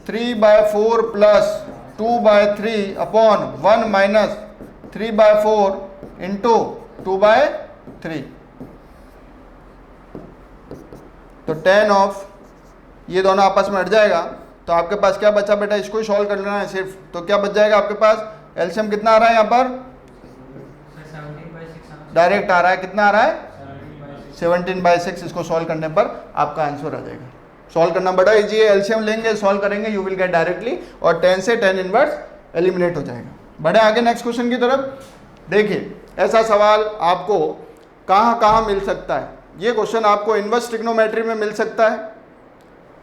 3/4 plus 2/3 upon 1 minus 3/4 into 2/3, तो tan ऑफ, ये दोनों आपस में हट जाएगा, तो आपके पास क्या बचा बेटा, इसको ही सॉल्व कर लेना है सिर्फ, तो क्या बच जाएगा आपके पास, एलसीएम कितना आ रहा है यहाँ पर, डायरेक्ट आ रहा है, कितना आ रहा है 17/6, इसको सॉल्व करने पर आपका आंसर आ जाएगा। सॉल्व करना बड़ा इजी है, एलसीएम लेंगे, सॉल्व करेंगे, यू विल गेट डायरेक्टली, और tan से tan इनवर्स एलिमिनेट हो जाएगा। बढ़े आगे नेक्स्ट क्वेश्चन की तरफ। देखिए ऐसा सवाल आपको कहाँ कहाँ मिल सकता है, ये क्वेश्चन आपको इनवर्स ट्रिग्नोमेट्री में मिल सकता है,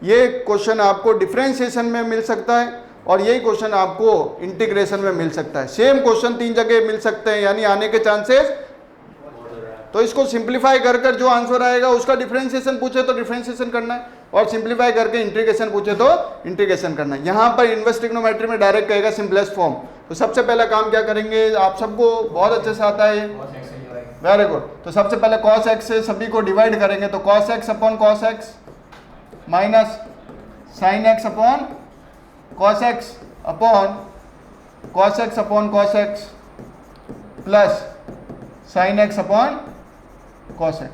ये क्वेश्चन आपको डिफरेंशिएशन में मिल सकता है, और यही क्वेश्चन आपको इंटीग्रेशन में मिल सकता है। सेम क्वेश्चन 3 जगह मिल सकते हैं, यानी आने के चांसेस, तो इसको सिंप्लीफाई कर कर जो आंसर आएगा उसका डिफरेंशिएशन पूछे तो डिफरेंशिएशन करना है, और सिंप्लीफाई करके इंटीग्रेशन पूछे तो इंटीग्रेशन करना है। यहाँ पर इनवर्स ट्रिग्नोमेट्री में डायरेक्ट कहेगा सिंपलेस्ट फॉर्म। तो सबसे पहला काम क्या करेंगे, आप सबको बहुत अच्छे से आता है, वेरी गुड। तो सबसे पहले cos x से सभी को डिवाइड करेंगे, तो cos x upon cos x minus sin x upon cos x upon cos x upon cos x plus sin x upon cos x,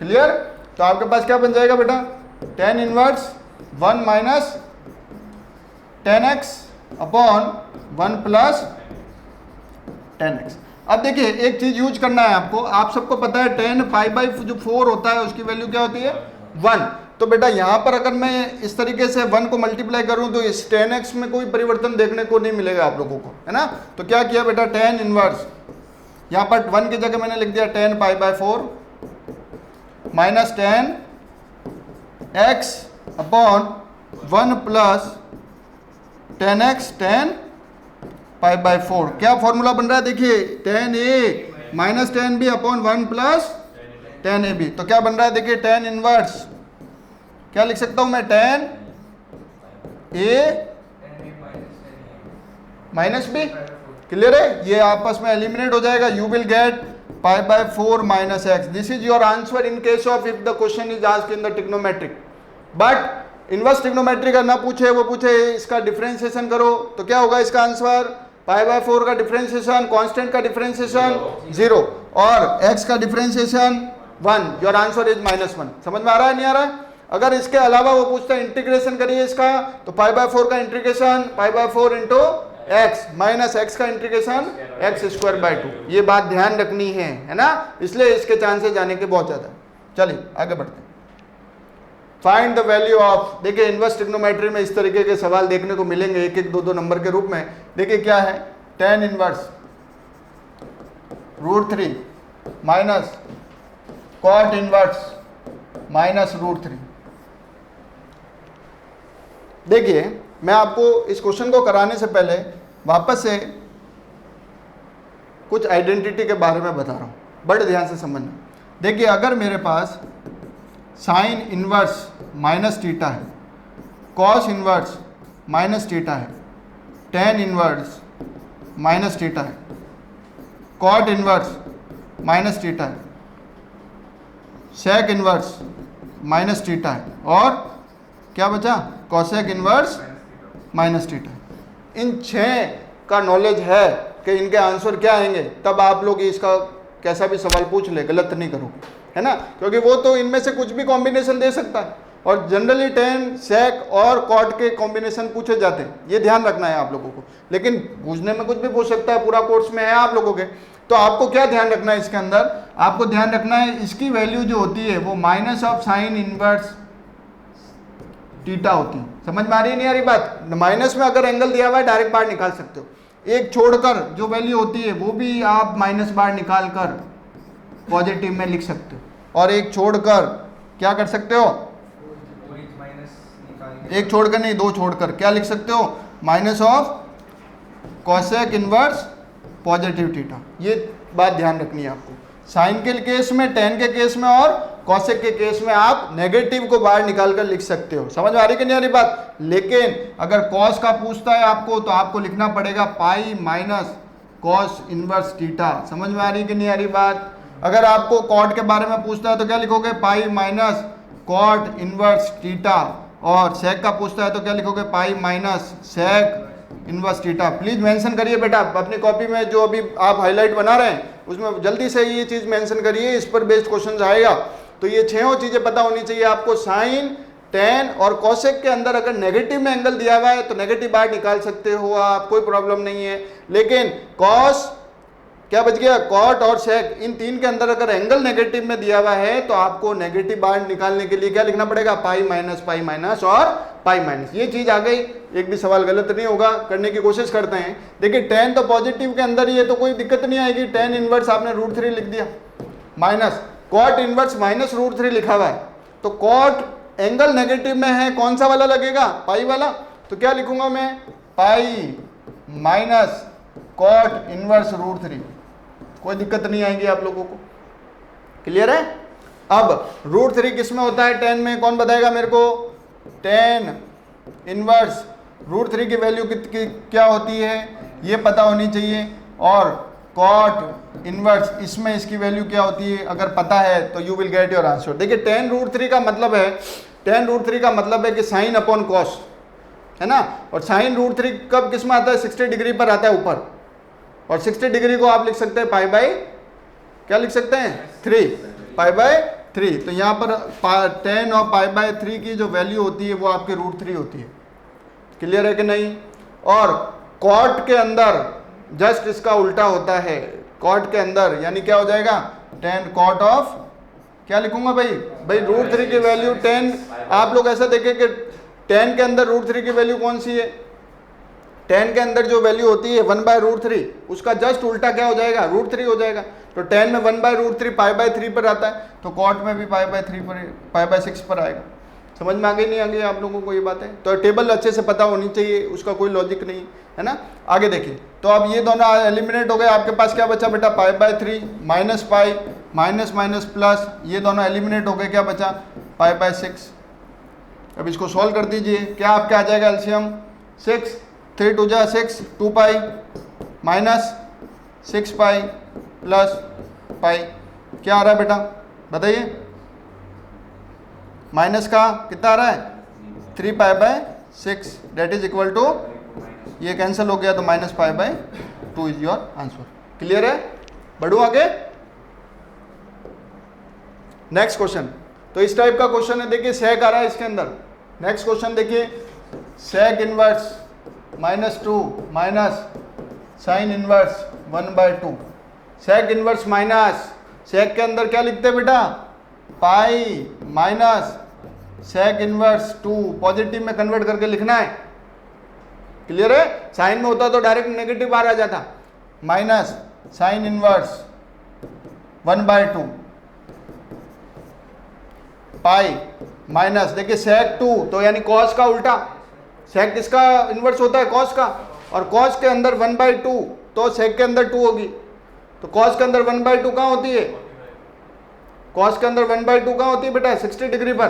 clear. तो आपके पास क्या बन जाएगा बेटा, tan inverse 1 minus 10x upon 1 plus 10x। अब देखिए एक चीज यूज करना है आपको, आप सबको पता है 10 पाई बाई जो 4 होता है उसकी वैल्यू क्या होती है 1। तो बेटा यहाँ पर अगर मैं इस तरीके से 1 को मल्टीप्लाई करूँ तो इस 10x में कोई परिवर्तन देखने को नहीं मिलेगा आप लोगों को, है ना। तो क्या किया बेटा, 10 इनवर्स, यहाँ पर 1 की जगह मैंने लिख दिया 10 pi by 4 minus 10x upon 1 plus 10x 10 pi by 4। क्या फॉर्मूला बन रहा है देखिए, 10a minus 10b upon 1 plus 10ab। तो क्या बन रहा है देखिए, 10 इनवर्स, क्या लिख सकता हूं मैं, 10a माइनस b। क्लियर है, ये आपस में एलिमिनेट हो जाएगा। You will gate pi by 4 minus x. This is your answer in case of if the question is asked in the trigonometric. But inverse trigonometry का ना पूछे, वो पूछे इसका डिफरेंशिएशन करो, तो क्या होगा इसका आंसर, पाई बाय 4 का डिफरेंशिएशन, कांस्टेंट का डिफरेंशिएशन 0 और x का डिफरेंशिएशन 1। Your answer is -1। समझ में आ रहा है नहीं आ रहा है। अगर इसके अलावा वो पूछता है इंटीग्रेशन करिए इसका, तो पाई बाय 4 का integration pi by 4 into x minus x का इंटीग्रेशन एक्स स्क्वायर बाय 2। ये बात ध्यान रखनी है ना, इसलिए इसके चांसेस जाने के बहुत ज्यादा। चलिए आगे बढ़ते हैं। फाइंड द वैल्यू ऑफ, देखिए इनवर्स ट्रिग्नोमेट्री में इस तरीके के सवाल देखने को मिलेंगे, एक एक दो दो नंबर के रूप में। देखिए क्या है, tan inverse √3 minus cot inverse minus √3। देखिए मैं आपको इस क्वेश्चन को कराने से पहले वापस से कुछ आइडेंटिटी के बारे में बता रहा हूँ, बड़े ध्यान से समझना। देखिए अगर मेरे पास साइन इनवर्स माइनस थीटा है, कॉस इनवर्स माइनस थीटा है, टेन इनवर्स माइनस थीटा है, कॉट इनवर्स माइनस थीटा है, सेक इनवर्स माइनस थीटा है और क्या बचा, कॉसेक इनवर्स माइनस थीटा। इन 6 का नॉलेज है कि इनके आंसर क्या आएंगे, तब आप लोग इसका कैसा भी सवाल पूछ ले गलत नहीं करोगे, है ना, क्योंकि वो तो इनमें से कुछ भी कॉम्बिनेशन दे सकता है और जनरली टेन सेक और कॉट के कॉम्बिनेशन पूछे जाते हैं, ये ध्यान रखना है आप लोगों को। लेकिन पूछने में कुछ भी पूछ सकता है, पूरा कोर्स में है आप लोगों के। तो आपको क्या ध्यान रखना है इसके अंदर, आपको ध्यान रखना है इसकी वैल्यू जो होती है वो minus of sine inverse theta होती है। समझ में आ रही है नहीं आ रही बात। माइनस में अगर एंगल दिया हुआ है डायरेक्ट बाहर निकाल सकते हो, एक छोड़कर जो वैल्यू होती है वो भी आप माइनस बाहर निकाल कर पॉजिटिव में लिख सकते हो, और एक छोड़कर क्या कर सकते हो, एक छोड़कर नहीं दो छोड़कर क्या लिख सकते हो, minus of cosec inverse positive theta. ये बात ध्यान रखनी है आपको। साइन के केस में, टेन के केस में और कॉसेक के केस में आप नेगेटिव को बाहर निकाल कर लिख सकते हो। समझ में आ रही कि नहीं आ रही बात। लेकिन अगर कॉस का पूछता है आपको तो आपको लिखना पड़ेगा pi minus cos inverse theta. समझ में आ रही कि नहीं आ रही बात। अगर आपको कॉट के बारे में पूछता है तो क्या लिखोगे, pi minus cot inverse theta, और सेक का पूछता है तो क्या लिखोगे, pi minus sec inverse theta. Please mention करिए बेटा अपनी कॉपी में, जो अभी आप हाईलाइट बना रहे हैं उसमें जल्दी से ये चीज मेंशन करिए, इस पर बेस्ड क्वेश्चन आएगा। तो ये 6 चीजें पता होनी चाहिए आपको। साइन, टेन और कॉसेक के अंदर अगर नेगेटिव में एंगल दिया हुआ है तो नेगेटिव बाहर निकाल सकते हो आप, कोई प्रॉब्लम नहीं है। लेकिन कॉस क्या बच गया, कॉट और सेक, इन 3 के अंदर अगर एंगल नेगेटिव में दिया हुआ है तो आपको नेगेटिव बाहर निकालने के लिए क्या लिखना पड़ेगा, पाई माइनस और पाई माइनस। ये चीज आ गई, एक भी सवाल गलत नहीं होगा, करने की कोशिश करते हैं। देखिए टेन तो पॉजिटिव के अंदर ही है तो कोई दिक्कत नहीं आएगी। टेन इनवर्स आपने √3 लिख दिया, माइनस कॉट इनवर्स माइनस √3 लिखा हुआ है, तो कॉट एंगल नेगेटिव में है, कौन सा वाला लगेगा, पाई वाला। तो क्या लिखूंगा मैं, पाई माइनस कॉट इनवर्स √3। कोई दिक्कत नहीं आएगी आप लोगों को, क्लियर है। अब √3 किस में होता है, टेन में, कौन बताएगा मेरे को। टेन इनवर्स √3 की वैल्यू क्या होती है ये पता होनी चाहिए, और कॉट इनवर्स इसमें इसकी वैल्यू क्या होती है अगर पता है तो you will get your answer. देखिए टेन √3 का मतलब है, टेन √3 का मतलब है कि साइन अपॉन कॉस, है ना। और साइन √3 कब किस में आता है, 60 डिग्री पर आता है ऊपर, और 60 डिग्री को आप लिख सकते हैं पाई बाय, क्या लिख सकते हैं, 3, पाई बाय 3, तो यहाँ पर tan और π/3 की जो वैल्यू होती है वो आपके √3 होती है। क्लियर है कि नहीं? और कॉट के अंदर जस्ट इसका उल्टा होता है। कॉट के अंदर यानी क्या हो जाएगा, tan cot ऑफ, क्या लिखूंगा भाई √3 की वैल्यू tan, आप लोग ऐसा देखें कि tan के अंदर √3 की वैल्यू कौन सी है, tan के अंदर जो वैल्यू होती है 1/√3, उसका जस्ट उल्टा क्या हो जाएगा, √3 हो जाएगा। तो tan में 1/√3 π/3 पर आता है, तो cot में भी π/6 पर आएगा। समझ में आ गई नहीं आ गई आप लोगों को ये बात है? तो टेबल अच्छे से पता होनी चाहिए, उसका कोई लॉजिक नहीं है ना। आगे देखिए, तो अब ये दोनों एलिमिनेट हो गए, आपके पास क्या बचा बेटा, π/3 minus pi minus minus plus, ये दोनों एलिमिनेट हो गए, क्या बचा π/6। अब इसको सॉल्व कर दीजिए, क्या आपके आ जाएगा एलसीएम 6, 3 2 जा 6, 2 pi minus 6 pi plus pi, क्या आ रहा है बेटा बताइए, माइनस का कितना आ रहा है 3 π/6, डेट इज इक्वल टू, ये कैंसिल हो गया तो -π/2 इज योर आंसर। क्लियर है? बढ़ू आगे, नेक्स्ट क्वेश्चन। तो इस टाइप का क्वेश्चन है, देखिए सेक आ रहा है इसके अंदर। नेक्स्ट क्वेश्चन देखिए, sec inverse -2 minus sine inverse 1/2। Sec inverse minus, sec के अंदर क्या लिखते हैं बेटा, pi minus sec inverse 2, positive में कन्वर्ट करके लिखना है। क्लियर है? साइन में होता तो डायरेक्ट नेगेटिव बाहर आ जाता, minus sine inverse 1/2 pi minus, देखिए सेक 2 तो यानी कॉस का उल्टा, सेक किसका इनवर्स होता है, कॉस का, और कॉस के अंदर 1/2 तो सेक के अंदर 2 होगी, तो कॉस के अंदर 1/2 कहाँ होती है, कॉस के अंदर 1/2 कहाँ होती है बेटा, 60 डिग्री पर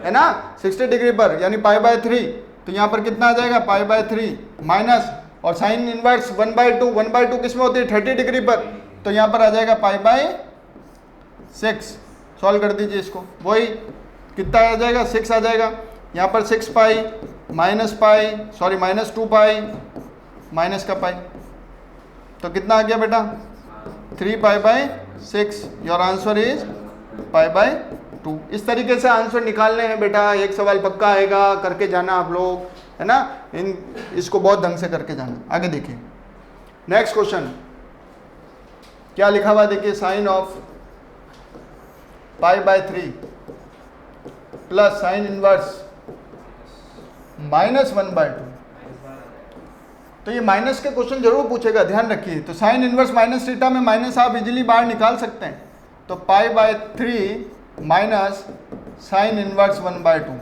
है ना, 60 डिग्री पर, यानी π/3, तो यहाँ पर कितना आ जाएगा π/3 माइनस, और साइन इनवर्स 1/2, 1/2 किस में होती है 30 डिग्री पर, तो यहाँ पर आ जाएगा π/6। सॉल्व कर दीजिए इसको, वही कितना आ जाएगा 6 आ जाएगा, यहाँ पर 6 pi minus pi sorry -2 pi minus का पाई, तो कितना आ गया बेटा 3 π/6। Your answer is π/2। इस तरीके से आंसर निकालने हैं बेटा, एक सवाल पक्का आएगा, करके जाना आप लोग, है ना, इसको बहुत ढंग से करके जाना। आगे देखिए नेक्स्ट क्वेश्चन क्या लिखा हुआ, देखिए sine of π/3 plus sine inverse -1/2। तो ये माइनस के क्वेश्चन जरूर पूछेगा, ध्यान रखिए। तो साइन इनवर्स माइनस थीटा में माइनस आप इजीली बाहर निकाल सकते हैं, तो π/3 माइनस साइन इनवर्स 1/2।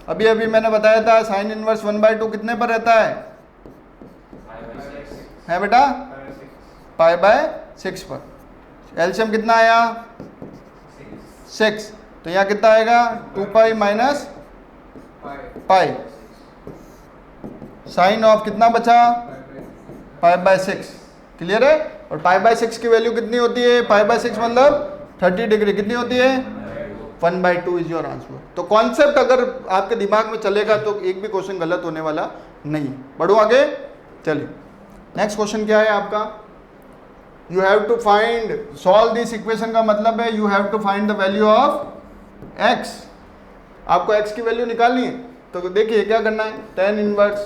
अभी अभी मैंने बताया था साइन इनवर्स 1/2 कितने पर रहता है बेटा, π/6 पर। एलसीएम कितना आया 6, तो यहाँ कितना आएगा 2 pi minus pi, sine of कितना बचा π/6। क्लियर है? और π/6 की वैल्यू कितनी होती है, π/6 मतलब 30 डिग्री, कितनी होती है 1/2 इज योर आंसर। तो कॉन्सेप्ट अगर आपके दिमाग में चलेगा तो एक भी क्वेश्चन गलत होने वाला नहीं। बढ़ो आगे, चलिए नेक्स्ट क्वेश्चन क्या है आपका, you have to find, solve this equation का मतलब है you have to find the value of x। आपको x की वैल्यू निकालनी है, तो देखिए क्या करना है, tan inverse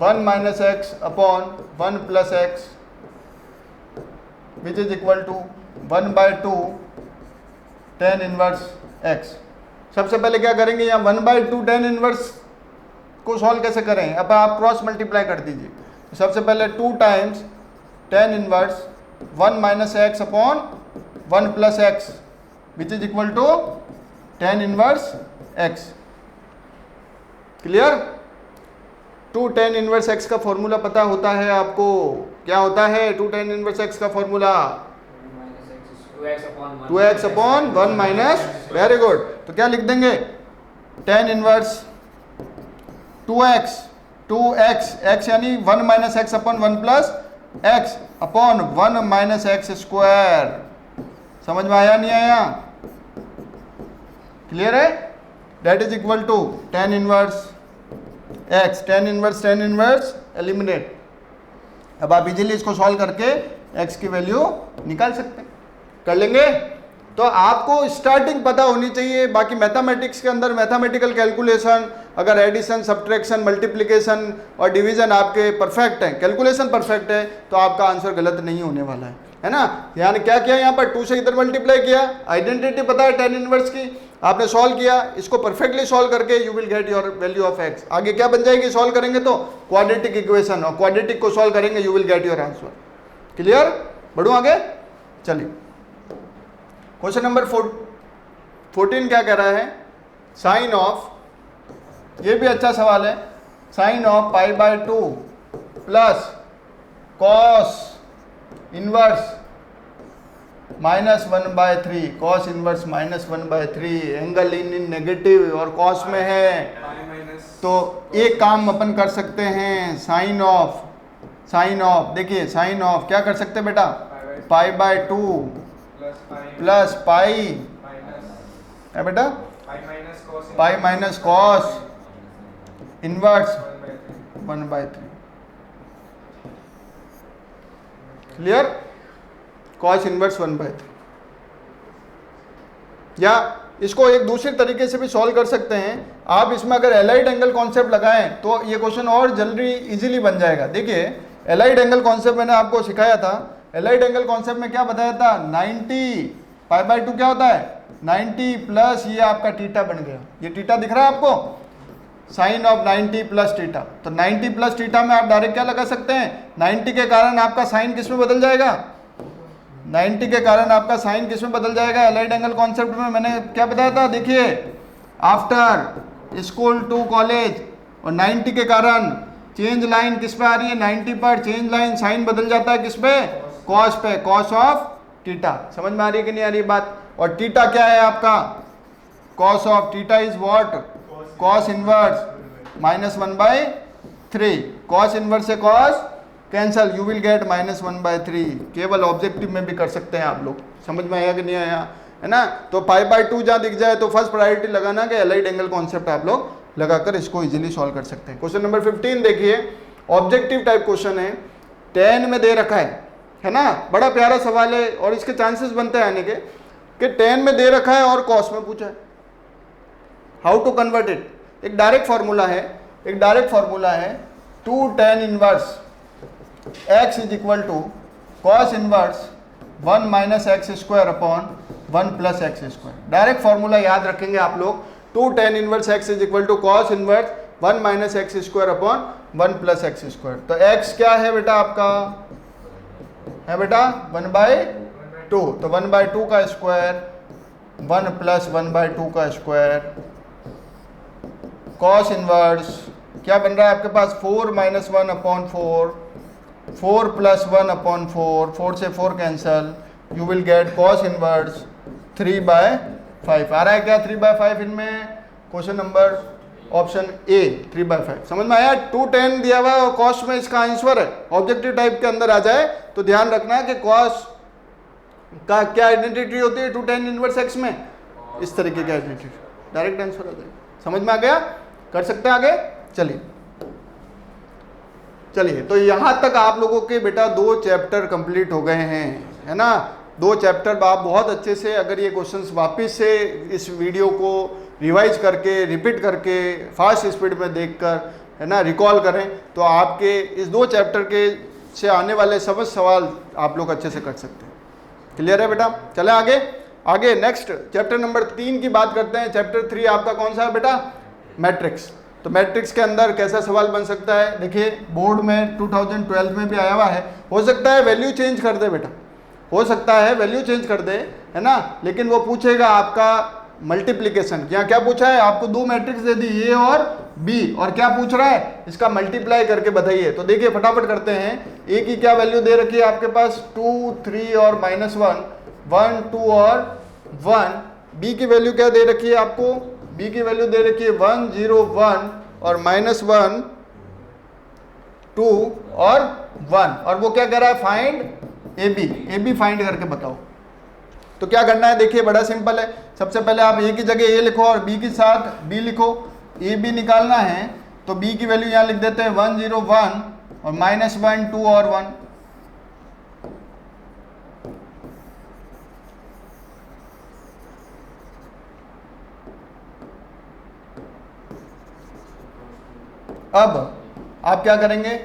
1 minus x upon 1 plus x which is equal to 1/2 tan inverse x। सबसे पहले क्या करेंगे, यहाँ 1/2 tan इनवर्स को सॉल्व कैसे करें, अब आप क्रॉस मल्टीप्लाई कर दीजिए। सबसे पहले 2 times tan inverse 1 minus x upon 1 plus x which is equal to tan inverse x। Clear? 2 tan inverse x का फॉर्मूला पता होता है आपको, क्या होता है 2 tan इनवर्स x का formula, 2x upon 1 minus, very good. तो क्या लिख देंगे, tan इनवर्स 2x x यानी 1 minus x upon 1 plus x upon 1 minus x square. समझ में आया नहीं आया? क्लियर है? That is equal to tan inverse x, tan inverse eliminate. अब आप इजीली इसको सॉल्व करके x की वैल्यू निकाल सकते हैं। कर लेंगे। तो आपको स्टार्टिंग पता होनी चाहिए। बाकी मैथमेटिक्स के अंदर मैथमेटिकल कैलकुलेशन, अगर एडिशन, सब्ट्रैक्शन, मल्टीप्लिकेशन और डिवीजन आपके परफेक्ट हैं, कैलकुलेशन परफेक्ट है, तो आपका आंसर गलत नहीं होने वाला है ना। यानी क्या किया यहाँ पर, 2 से इधर मल्टीप्लाई किया, आइडेंटिटी पता है tan इनवर्स की, आपने सॉल्व किया, इसको परफेक्टली सॉल्व करके you will get your value of x। आगे क्या बन जाएगी सॉल्व करेंगे तो, क्वाड्रेटिक इक्वेशन, और क्वाड्रेटिक को सॉल्व करेंगे you will get your answer. Clear, बढ़ूं आगे, चलिए क्वेश्चन नंबर 14 क्या कह रहा है, साइन ऑफ, ये भी अच्छा सवाल है, sine of π/2 plus cos inverse -1/3, cos inverse -1/3, angle in negative और कॉस में है, तो एक काम अपन कर सकते हैं, साइन ऑफ देखिए, साइन ऑफ क्या कर सकते हैं बेटा, π/2 प्लस पाई है बेटा, pi minus cos inverse 1/3। Clear, cos inverse 1/3। या इसको एक दूसरे तरीके से भी सॉल्व कर सकते हैं आप। इसमें अगर एलाइड एंगल कॉन्सेप्ट लगाएं तो ये क्वेश्चन और जल्दी इजीली बन जाएगा। देखिए एलाइड एंगल कॉन्सेप्ट मैंने आपको सिखाया था। एलाइड एंगल कॉन्सेप्ट में क्या बताया था, 90 π/2 क्या होता है 90 प्लस ये आपका थीटा बन गया, ये थीटा दिख रहा है आपको, साइन ऑफ 90 प्लस थीटा। तो 90 प्लस थीटा में आप डायरेक्ट क्या लगा सकते हैं, 90 के कारण आपका साइन किस में बदल जाएगा, 90 के कारण आपका साइन किस में बदल जाएगा। एलाइड एंगल कॉन्सेप्ट में मैंने क्या बताया था, देखिए आफ्टर स्कूल टू कॉलेज, और 90 के कारण चेंज लाइन किस पे आ रही है, 90 पर चेंज लाइन साइन बदल जाता है किस पे, कॉस पे, कॉस ऑफ थीटा। समझ में आ रही है कि नहीं आ रही बात। और थीटा क्या है आपका, cos of theta is what, cos inverse -1/3, cos inverse से cos cancel, you will get -1/3। केवल ऑब्जेक्टिव में भी कर सकते हैं आप लोग, समझ में आया कि नहीं आया, है ना। तो π/2 जहाँ दिख जाए तो फर्स्ट प्रायोरिटी लगाना कि एलाइड एंगल कॉन्सेप्ट आप लोग लगाकर इसको इजीली सॉल्व कर सकते हैं। क्वेश्चन नंबर 15 देखिए, ऑब्जेक्टिव टाइप क्वेश्चन है, tan में दे रखा है ना, बड़ा प्यारा सवाल है और इसके चांसेस बनते हैं आने के, कि tan में दे रखा है और cos में पूछा है, हाउ टू कन्वर्ट इट। एक डायरेक्ट फार्मूला है 2 tan inverse x is equal to cos inverse 1 minus x square upon 1 plus x square. Direct formula याद रखेंगे आप लोग, 2 tan inverse x is equal to cos inverse 1 minus x square upon 1 plus x square. तो x क्या है बेटा आपका, है बेटा 1/2, तो 1/2 का स्क्वायर 1 प्लस 1/2 का स्क्वायर, cos इनवर्स क्या बन रहा है आपके पास, 4 माइनस 1 अपॉन 4, 4 प्लस 1 अपॉन 4, 4 से 4 cancel, you will gate cos inverse 3/5। आ रहा है क्या 3/5 इनमें, क्वेश्चन नंबर ऑप्शन ए 3/5। समझ में आया, 2 tan दिया हुआ है और cos में इसका आंसर है, ऑब्जेक्टिव टाइप के अंदर आ जाए तो ध्यान रखना है कि cos का क्या आइडेंटिटी होती है 2 tan इनवर्स x में, इस तरीके की आइडेंटिटी, डायरेक्ट आंसर आ जाएगा। समझ में आ गया, कर सकते हैं आगे, चलिए तो यहाँ तक आप लोगों के बेटा 2 चैप्टर कंप्लीट हो गए हैं, है ना। 2 चैप्टर आप बहुत अच्छे से, अगर ये क्वेश्चंस वापस से इस वीडियो को रिवाइज करके, रिपीट करके, फास्ट स्पीड में देखकर, है ना, रिकॉल करें, तो आपके इस 2 चैप्टर के से आने वाले सब सवाल आप लोग अच्छे से कर सकते हैं। क्लियर है बेटा, चले आगे नेक्स्ट चैप्टर नंबर 3 की बात करते हैं। चैप्टर 3 आपका कौन सा है बेटा, मैट्रिक्स। तो मैट्रिक्स के अंदर कैसा सवाल बन सकता है, देखिए बोर्ड में 2012 में भी आया हुआ है, हो सकता है वैल्यू चेंज कर दे बेटा, हो सकता है वैल्यू चेंज कर दे, है ना, लेकिन वो पूछेगा आपका मल्टीप्लिकेशन। यहाँ क्या पूछा है, आपको 2 मैट्रिक्स दे दी ए और बी, और क्या पूछ रहा है, इसका मल्टीप्लाई करके बताइए। तो देखिए फटाफट करते हैं, ए की क्या वैल्यू दे रखी है आपके पास 2, 3 और -1, 1, 2 और 1। बी की वैल्यू क्या दे रखी है आपको, बी की वैल्यू दे रखी है 1, 0, 1 और -1, 2 और 1, और वो क्या कह रहा है, फाइंड ए बी फाइंड करके बताओ। तो क्या करना है, देखिए बड़ा सिंपल है, सबसे पहले आप ए की जगह ए लिखो और बी के साथ बी लिखो। ए बी निकालना है तो बी की वैल्यू यहाँ लिख देते हैं 1, 0, 1 और -1, 2 और 1। अब आप क्या करेंगे,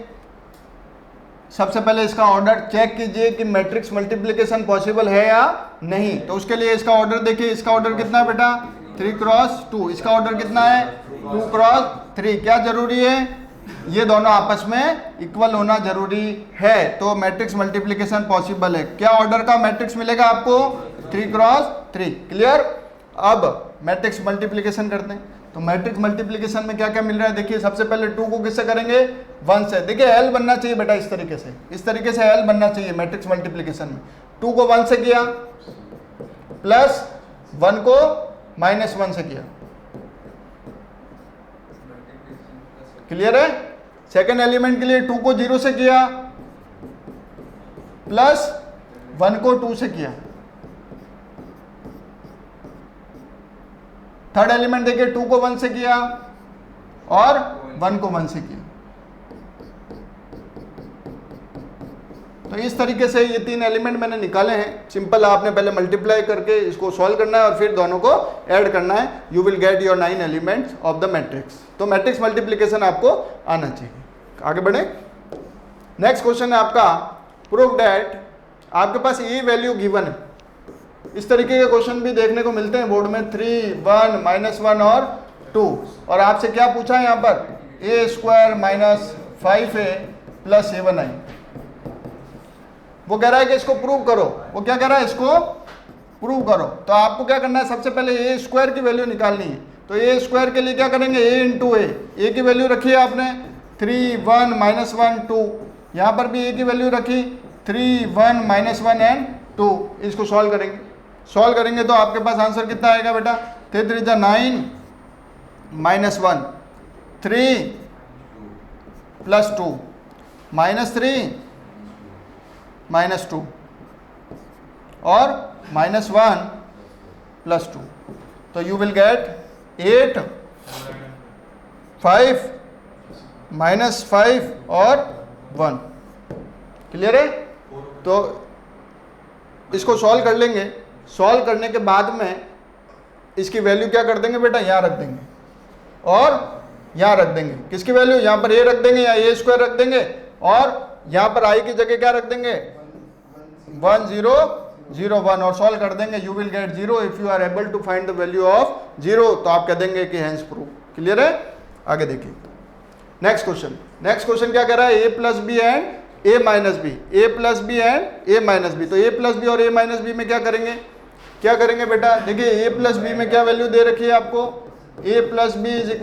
सबसे पहले इसका ऑर्डर चेक कीजिए कि मैट्रिक्स मल्टीप्लिकेशन पॉसिबल है या नहीं। तो उसके लिए इसका ऑर्डर देखिए, इसका ऑर्डर कितना है बेटा 3 क्रॉस 2, इसका ऑर्डर कितना है 2 क्रॉस 3। क्या जरूरी है, ये दोनों आपस में इक्वल होना जरूरी है, तो मैट्रिक्स मल्टीप्लिकेशन पॉसिबल है। क्या ऑर्डर का मैट्रिक्स मिलेगा आपको 3 क्रॉस 3। क्लियर। अब मैट्रिक्स मल्टीप्लिकेशन करते हैं। तो मैट्रिक्स मल्टीप्लिकेशन में क्या क्या मिल रहा है देखिए, सबसे पहले 2 को किससे करेंगे 1 से। देखिए एल बनना चाहिए बेटा इस तरीके से एल बनना चाहिए मैट्रिक्स मल्टीप्लिकेशन में। 2 को 1 से किया प्लस 1 को -1 से किया। क्लियर है। सेकेंड एलिमेंट के लिए 2 को 0 से किया प्लस 1 को 2 से किया। थर्ड एलिमेंट देखिए 2 को 1 से किया और 1 को 1 से किया। तो इस तरीके से ये 3 एलिमेंट मैंने निकाले हैं। सिंपल, आपने पहले मल्टीप्लाई करके इसको सॉल्व करना है और फिर दोनों को ऐड करना है। You will get your 9 elements of the matrix. तो मैट्रिक्स मल्टीप्लिकेशन आपको आना चाहिए। आगे बढ़े। नेक्स्ट क्वेश्चन है आपका, प्रूव दैट। आपके पास ये वैल्यू गिवन है। इस तरीके के क्वेश्चन भी देखने को मिलते हैं बोर्ड में, 3, 1, -1 और 2। और आपसे क्या पूछा है यहाँ पर, a² - 5a + 7i। वो कह रहा है कि इसको प्रूव करो। वो क्या कह रहा है, इसको प्रूव करो। तो आपको क्या करना है, सबसे पहले a² की वैल्यू निकालनी है। तो a² के लिए क्या करेंगे, a × a। a की वैल्यू रखी है आपने 3, 1, -1, 2। यहाँ पर भी a की वैल्यू रखी 3, 1, -1 एंड 2। इसको सॉल्व करेंगे। सॉल्व करेंगे तो आपके पास आंसर कितना आएगा बेटा, 3 3 9 -1, 3 + 2 -3 -2 और -1 + 2। तो यू विल गेट 8, 5 -5 और 1। क्लियर है। तो इसको सॉल्व कर लेंगे। सॉल्व करने के बाद में इसकी वैल्यू क्या कर देंगे बेटा, यहाँ रख देंगे और यहाँ रख देंगे। किसकी वैल्यू, यहाँ पर a रख देंगे या a² रख देंगे और यहाँ पर i की जगह क्या रख देंगे 1 0 0 1 और सॉल्व कर देंगे। You will get 0 if you are able to find the value of 0। तो आप कह देंगे कि हेंस प्रूव। क्लियर है। आगे देखिए नेक्स्ट क्वेश्चन। नेक्स्ट क्वेश्चन क्या कह रहा है, a + b and a - b, a + b and a - b। तो a + b और a - b में क्या करेंगे, क्या करेंगे बेटा, देखिए a + b में क्या वैल्यू दे रखी है आपको, a + b =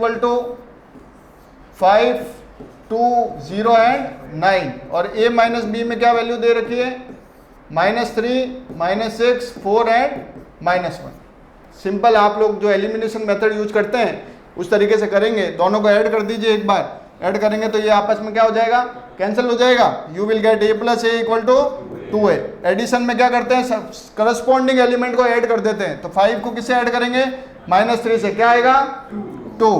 5, 2, 0 एंड 9। और a - b में क्या वैल्यू दे रखी है, -3, -6, 4 एंड -1। सिंपल, आप लोग जो एलिमिनेशन मेथड यूज करते हैं उस तरीके से करेंगे। दोनों को ऐड कर दीजिए एक बार। ऐड करेंगे तो ये आपस में क्या हो जाएगा, कैंसिल हो जाएगा। You will get a + a = 2a। Addition में क्या करते हैं, करस्पॉन्डिंग एलिमेंट को ऐड कर देते हैं। तो 5 को किससे ऐड करेंगे, -3 से क्या आएगा 2,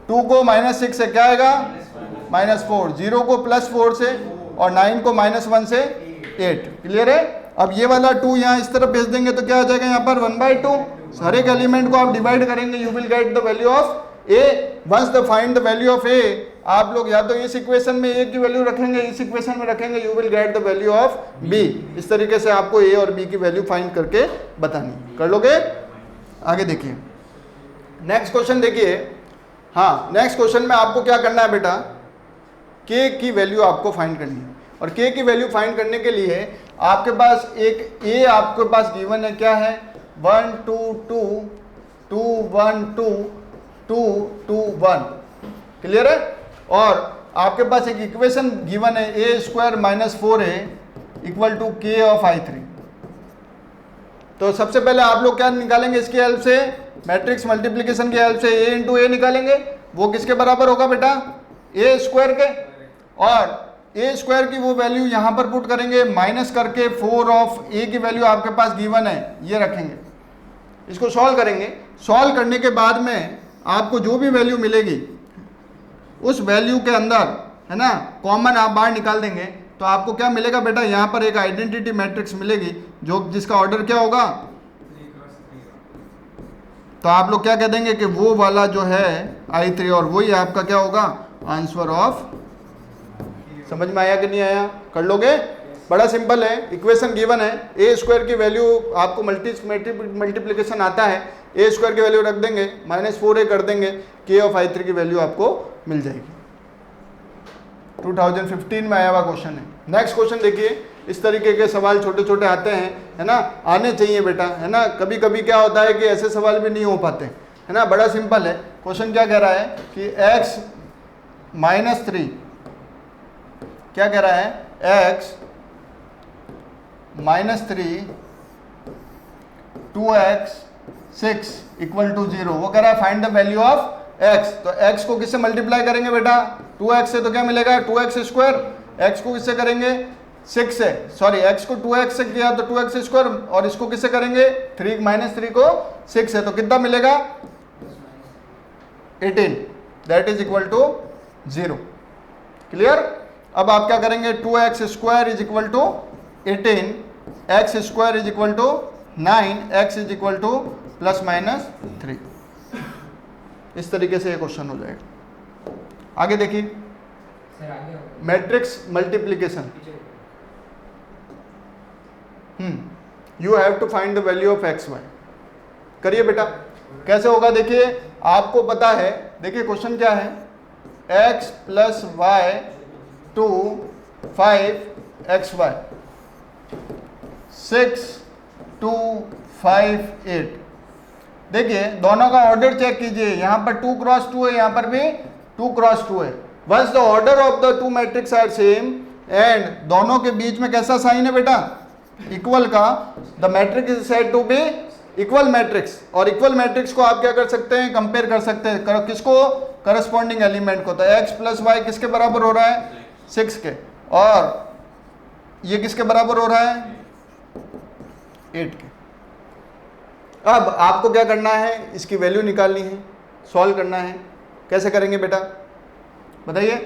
2 को -6 से क्या आएगा -4, 0 को +4 से और 9 को -1 से 8। क्लियर है। अब ये वाला 2 यहाँ इस तरफ भेज देंगे तो क्या आ जाएगा यहाँ पर 1/2। हर एक एलिमेंट को आप डिवाइड करेंगे, you will get the value of a। Once the find the value of a, आप लोग या तो इस इक्वेशन में a की वैल्यू रखेंगे, इस इक्वेशन में रखेंगे, you will get the value of b। इस तरीके से आपको a और b की वैल्यू फाइंड करके बतानी। कर लोगे। आगे देखिए नेक्स्ट क्वेश्चन। देखिए हाँ, नेक्स्ट क्वेश्चन में आपको क्या करना है बेटा, k की वैल्यू आपको फाइंड करनी है। और k की वैल्यू फाइंड करने के लिए आपके पास एक a आपके पास गिवन है, क्या है 1 2 2 2 1 2 2 2 1। क्लियर है। और आपके पास एक इक्वेशन गिवन है a² - 4a = k of i3। तो सबसे पहले आप लोग क्या निकालेंगे, इसकी हेल्प से, मैट्रिक्स मल्टीप्लिकेशन की हेल्प से a × a निकालेंगे। वो किसके बराबर होगा बेटा, a² के। और a² की वो वैल्यू यहाँ पर पुट करेंगे, माइनस करके 4 ऑफ a की वैल्यू आपके पास गिवन है, ये रखेंगे। इसको सॉल्व करेंगे। सॉल्व करने के बाद में आपको जो भी वैल्यू मिलेगी उस वैल्यू के अंदर, है ना, कॉमन आप बाहर निकाल देंगे। तो आपको क्या मिलेगा बेटा, यहाँ पर एक आइडेंटिटी मैट्रिक्स मिलेगी जो जिसका ऑर्डर क्या होगा, तो आप लोग क्या कह देंगे कि वो वाला जो है i3 और वही आपका क्या होगा आंसर ऑफ। समझ में आया कि नहीं आया? कर लोगे? बड़ा सिंपल है, इक्वेशन गिवन है, ए स्क्वायर की वैल्यू आपको मल्टीप्लिकेशन आता है, ए स्क्वायर की वैल्यू रख देंगे, -4a कर देंगे, k ऑफ i3 की वैल्यू आपको मिल जाएगी। 2015 में आया हुआ क्वेश्चन है। नेक्स्ट क्वेश्चन देखिए, इस तरीके के सवाल छोटे छोटे आते हैं, है ना, आने चाहिए बेटा, है ना। कभी कभी क्या होता है कि ऐसे सवाल भी नहीं हो पाते, है ना। बड़ा सिंपल है क्वेश्चन। क्या कह रहा है कि x -3, क्या कह रहा है, x -3 2x 6 = 0। वो कह रहा है find the value of x। तो x को किससे मल्टीप्लाई करेंगे बेटा? 2x से, तो क्या मिलेगा? 2x²। x को किससे करेंगे? 6 से, सॉरी x को 2x से किया तो 2x², और इसको किससे करेंगे? 3 -3 को 6 से, तो कितना मिलेगा? 18, that is equal to 0। Clear? अब आप क्या करेंगे? 2x² = 18, x² = 9, x = ±3। इस तरीके से ये क्वेश्चन हो जाएगा। आगे देखिए, matrix multiplication. You have to find the value of x, y। करिए बेटा, कैसे होगा? देखिए, आपको पता है, देखिए क्वेश्चन क्या है, x + y 2 5xy 6 2 5 8। देखिए दोनों का ऑर्डर चेक कीजिए, यहाँ पर 2 × 2 है, यहाँ पर भी 2 × 2 है। Once the order of the two matrix are same and दोनों के बीच में कैसा साइन है बेटा? इक्वल का, the matrix is said to be equal matrix. और इक्वल मैट्रिक्स को आप क्या कर सकते हैं? कंपेयर कर सकते हैं, किसको? करस्पॉन्डिंग एलिमेंट को। तो x + y किसके बराबर हो रहा है? 6 के, और ये किसके बराबर हो रहा है? 8 के। अब आपको क्या करना है? इसकी वैल्यू निकालनी है, सॉल्व करना है। कैसे करेंगे बेटा, बताइए?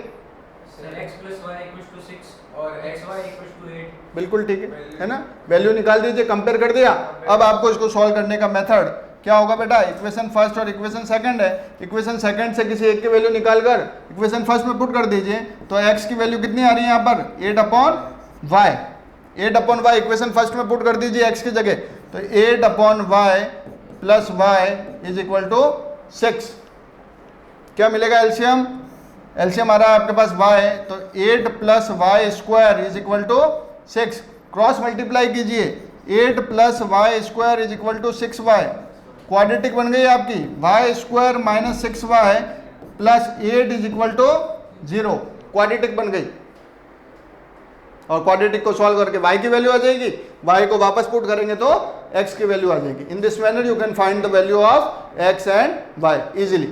x + y = 6 और xy = 8। बिल्कुल ठीक है ना। वैल्यू निकाल दीजिए, कंपेयर कर दिया। अब आपको इसको सॉल्व करने का मेथड क्या होगा बेटा? इक्वेशन फर्स्ट और इक्वेशन सेकंड है। इक्वेशन सेकंड से किसी एक की वैल्यू निकालकर इक्वेशन फर्स्ट में पुट कर दीजिए। तो x की वैल्यू कितनी आ रही है यहाँ पर? 8/y। 8/y इक्वेशन फर्स्ट में पुट कर दीजिए x की जगह। तो 8/y + y = 6। क्या मिलेगा? एलसीएम। एलसीएम आ रहा है आपके पास y, तो 8 + y² = 6। क्रॉस मल्टीप्लाई कीजिए, 8 + y² = 6y। क्वाड्रेटिक बन गई आपकी, y² - 6y + 8 = 0। क्वाड्रेटिक बन गई। और क्वाड्रेटिक को सॉल्व करके y की वैल्यू आ जाएगी, y को वापस पुट करेंगे तो x की वैल्यू आ जाएगी। In this manner you can find the value of x and y easily.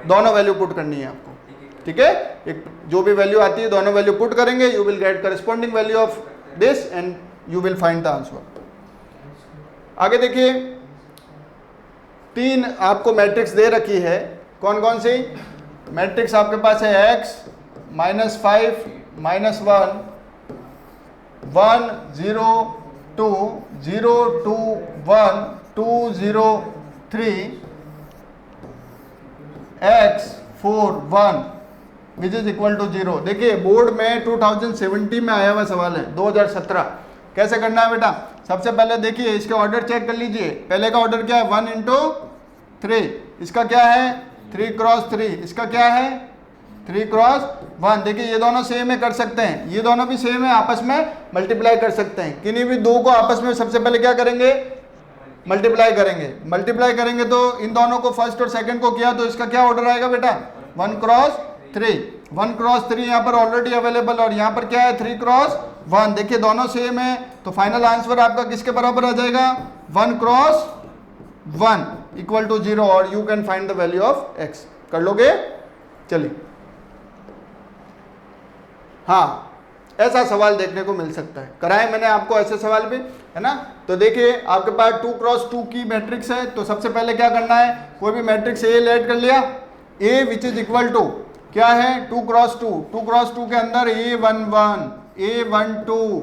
दोनों वैल्यू पुट करनी है आपको, ठीक है। एक जो भी वैल्यू आती है दोनों वैल्यू पुट करेंगे, you will gate corresponding value of this and you will find the answer. आगे देखिए, 3 आपको मैट्रिक्स दे रखी है। कौन कौन सी मैट्रिक्स आपके पास है? x -5 -1 1 0 2 0 2 1 2 0 3 x 4 1 which is equal to 0। देखिए बोर्ड में 2017 में आया हुआ सवाल है, 2017। कैसे करना है बेटा? सबसे पहले देखिए इसके ऑर्डर चेक कर लीजिए। पहले का ऑर्डर क्या है? 1 × 3। इसका क्या है? 3 × 3। इसका क्या है? 3 × 1। देखिए ये दोनों सेम है, कर सकते हैं। ये दोनों भी सेम है, आपस में मल्टीप्लाई कर सकते हैं। किन्हीं भी दो को आपस में सबसे पहले क्या करेंगे? मल्टीप्लाई करेंगे। मल्टीप्लाई करेंगे तो इन दोनों को फर्स्ट और सेकंड को किया तो इसका क्या ऑर्डर आएगा बेटा? 1 × 3। 1 × 3 यहाँ पर ऑलरेडी अवेलेबल, और यहाँ पर क्या है? 3 × 1। देखिए दोनों सेम है, तो फाइनल आंसर आपका किसके बराबर आ जाएगा? 1 × 1 = 0, और you can find the value of x। कर लोगे? चलिए, हाँ ऐसा सवाल देखने को मिल सकता है। कराए मैंने आपको ऐसे सवाल भी, है ना। तो देखिए आपके पास 2 × 2 की मैट्रिक्स है, तो सबसे पहले क्या करना है? कोई भी मैट्रिक्स ए लेट कर लिया, ए विच इज इक्वल टू क्या है? 2 × 2। 2 × 2 के अंदर A11 A12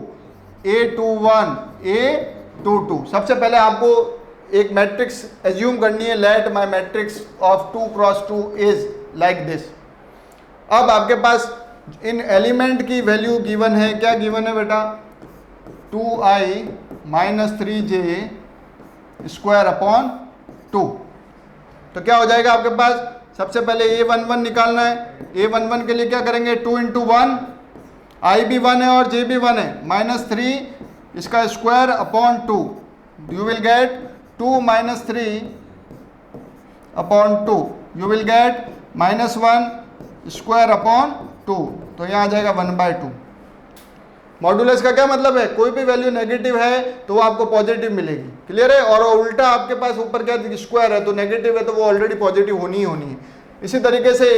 A21 A22। सबसे पहले आपको एक मैट्रिक्स एज्यूम करनी है। Let my matrix of 2 × 2 is like this. अब आपके पास इन एलिमेंट की वैल्यू गिवन है, क्या गिवन है बेटा, 2i minus 3j square upon 2। तो क्या हो जाएगा आपके पास, सबसे पहले a11 निकालना है। a11 के लिए क्या करेंगे, 2 इंटू 1, i भी 1 है और j भी 1 है, माइनस 3 इसका square upon 2, you will gate 2 minus 3 upon 2, you will get minus 1 square upon 2, तो यहाँ आ जाएगा 1/2। मॉडुलस का क्या मतलब है, कोई भी वैल्यू नेगेटिव है तो वो आपको पॉजिटिव मिलेगी, क्लियर है। और उल्टा आपके पास ऊपर क्या स्क्वायर है तो नेगेटिव है तो वो ऑलरेडी पॉजिटिव होनी ही होनी है। इसी तरीके से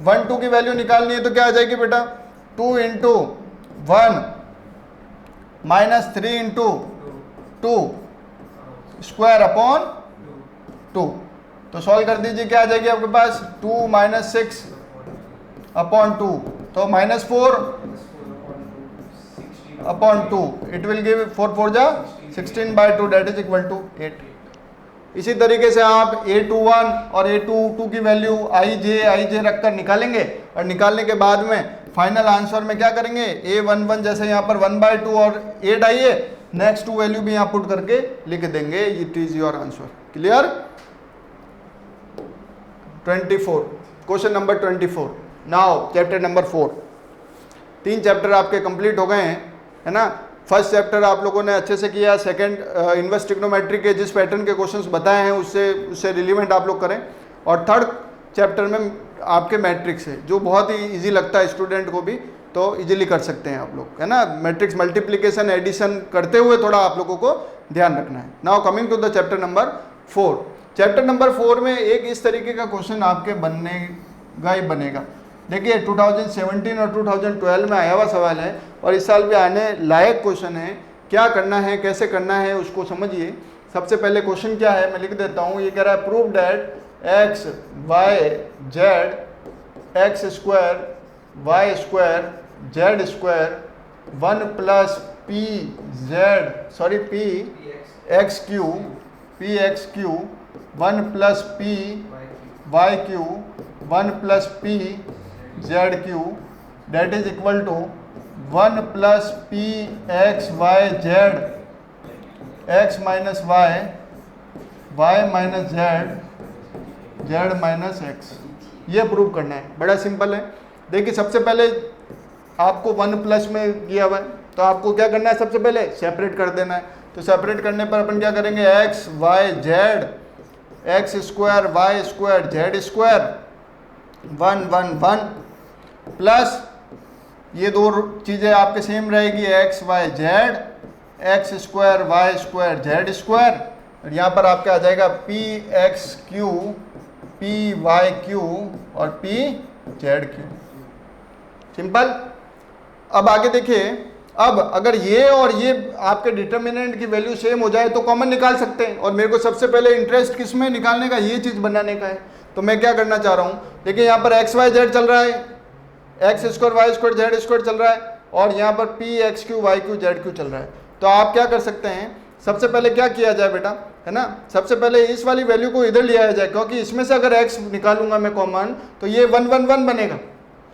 a12 की वैल्यू निकालनी है तो क्या आ जाएगी बेटा, 2 into 1 minus 3 into 2 square upon 2। तो सॉल्व कर दीजिए, क्या आ जाएगी आपके पास, 2 माइनस 6 अपॉन 2, तो minus 4 upon 2, it will give 4 4 जा 16/2 दैट इज इक्वल टू 8। इसी तरीके से आप a21 और a22 की वैल्यू i j रखकर निकालेंगे और निकालने के बाद में फाइनल आंसर में क्या करेंगे, a11 जैसे यहाँ पर 1/2 और 8 आई है, नेक्स्ट टू वैल्यू भी यहाँ पुट करके लिख देंगे, it is your answer, clear. 24, question number 24। Now chapter number 4, 3 chapter आपके कंप्लीट हो गए हैं, है ना। फर्स्ट चैप्टर आप लोगों ने अच्छे से किया, सेकंड इनवर्स ट्रिग्नोमेट्री के जिस पैटर्न के क्वेश्चंस बताए हैं उससे रिलेवेंट आप लोग करें, और थर्ड चैप्टर में आपके मैट्रिक्स है जो बहुत ही इजी लगता है स्टूडेंट को भी, तो इजीली कर सकते हैं आप लोग, है ना। मैट्रिक्स मल्टीप्लिकेशन एडिशन करते हुए थोड़ा आप लोगों को ध्यान रखना है। Now coming to the chapter number 4। Chapter number 4 में एक इस तरीके का क्वेश्चन आपके बनेगा ही बनेगा। देखिए 2017 और 2012 में आया हुआ सवाल है और इस साल भी आने लायक क्वेश्चन है। क्या करना है, कैसे करना है उसको समझिए। सबसे पहले क्वेश्चन क्या है मैं लिख देता हूँ, ये कह रहा है prove that x y z x square y square z square 1 plus p x q 1 plus p y q 1 plus p z q that is equal to 1 plus p x y z x minus y minus z minus x। ये prove करना है, बड़ा simple है। देखिए सबसे पहले आपको 1 plus में किया हुआ है तो आपको क्या करना है, सबसे पहले सेपरेट कर देना है। तो सेपरेट करने पर अपन क्या करेंगे, x y z x square y square z square 1 1 1 plus ये दो चीज़ें आपके सेम रहेगी, x y z x square y square z square, और यहाँ पर आपका आ जाएगा p x Q p y Q और p z क्यू। सिंपल। अब आगे देखिए, अब अगर ये और ये आपके डिटर्मिनेंट की वैल्यू सेम हो जाए तो कॉमन निकाल सकते हैं, और मेरे को सबसे पहले इंटरेस्ट किस में निकालने का, ये चीज़ बनाने का है। तो मैं क्या करना चाह रहा हूँ, देखिए यहाँ पर x y z चल रहा है, x square y square z square चल रहा है, और यहाँ पर p x Q y Q z Q चल रहा है। तो आप क्या कर सकते हैं, सबसे पहले क्या किया जाए बेटा, है ना, सबसे पहले इस वाली वैल्यू को इधर लिया जाए, क्योंकि इसमें से अगर x निकालूंगा मैं कॉमन तो ये 1 1 1 बनेगा।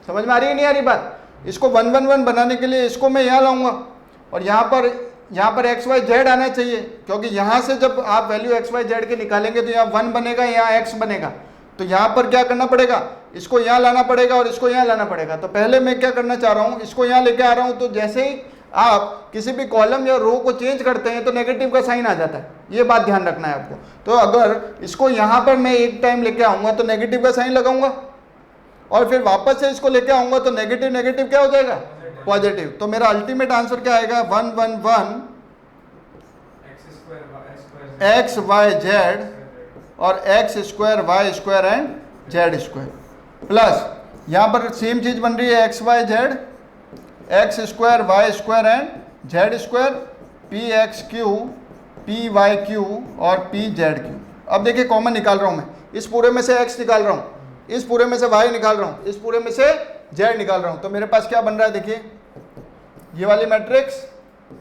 समझ में आ रही है नहीं आ रही बात। इसको 1 1 1 बनाने के लिए इसको मैं यहाँ लाऊंगा, और यहाँ पर x y z आना चाहिए, क्योंकि यहाँ से जब आप वैल्यू x y z के निकालेंगे तो यहाँ 1 बनेगा, यहाँ x बनेगा। तो यहाँ पर क्या करना पड़ेगा, इसको यहाँ लाना पड़ेगा और इसको यहाँ लाना पड़ेगा। तो पहले मैं क्या करना चाह रहा हूँ, इसको यहाँ लेके आ रहा हूँ। तो जैसे ही आप किसी भी कॉलम या रो को चेंज करते हैं तो नेगेटिव का साइन आ जाता है, ये बात ध्यान रखना है आपको। तो अगर इसको यहाँ पर मैं एक टाइम लेके आऊँगा तो नेगेटिव का साइन लगाऊंगा, और फिर वापस से इसको लेके आऊँगा तो नेगेटिव नेगेटिव क्या हो जाएगा, पॉजिटिव। तो मेरा अल्टीमेट आंसर क्या आएगा, 1 1 1 x y z और x square y square and z square, plus यहाँ पर सेम चीज़ बन रही है, x y z x square y square and z square p x Q p y Q और p z क्यू। अब देखिए common निकाल रहा हूँ मैं, इस पूरे में से x निकाल रहा हूँ, इस पूरे में से y निकाल रहा हूँ, इस पूरे में से z निकाल रहा हूँ। तो मेरे पास क्या बन रहा है, देखिए ये वाली मैट्रिक्स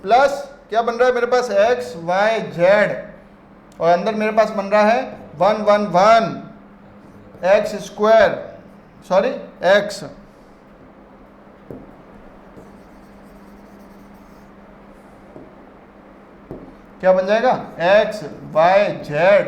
प्लस क्या बन रहा है मेरे पास, x y z, और अंदर मेरे पास बन रहा है 1 1 1 x स्क्वायर सॉरी एक्स, क्या बन जाएगा, एक्स वाई जेड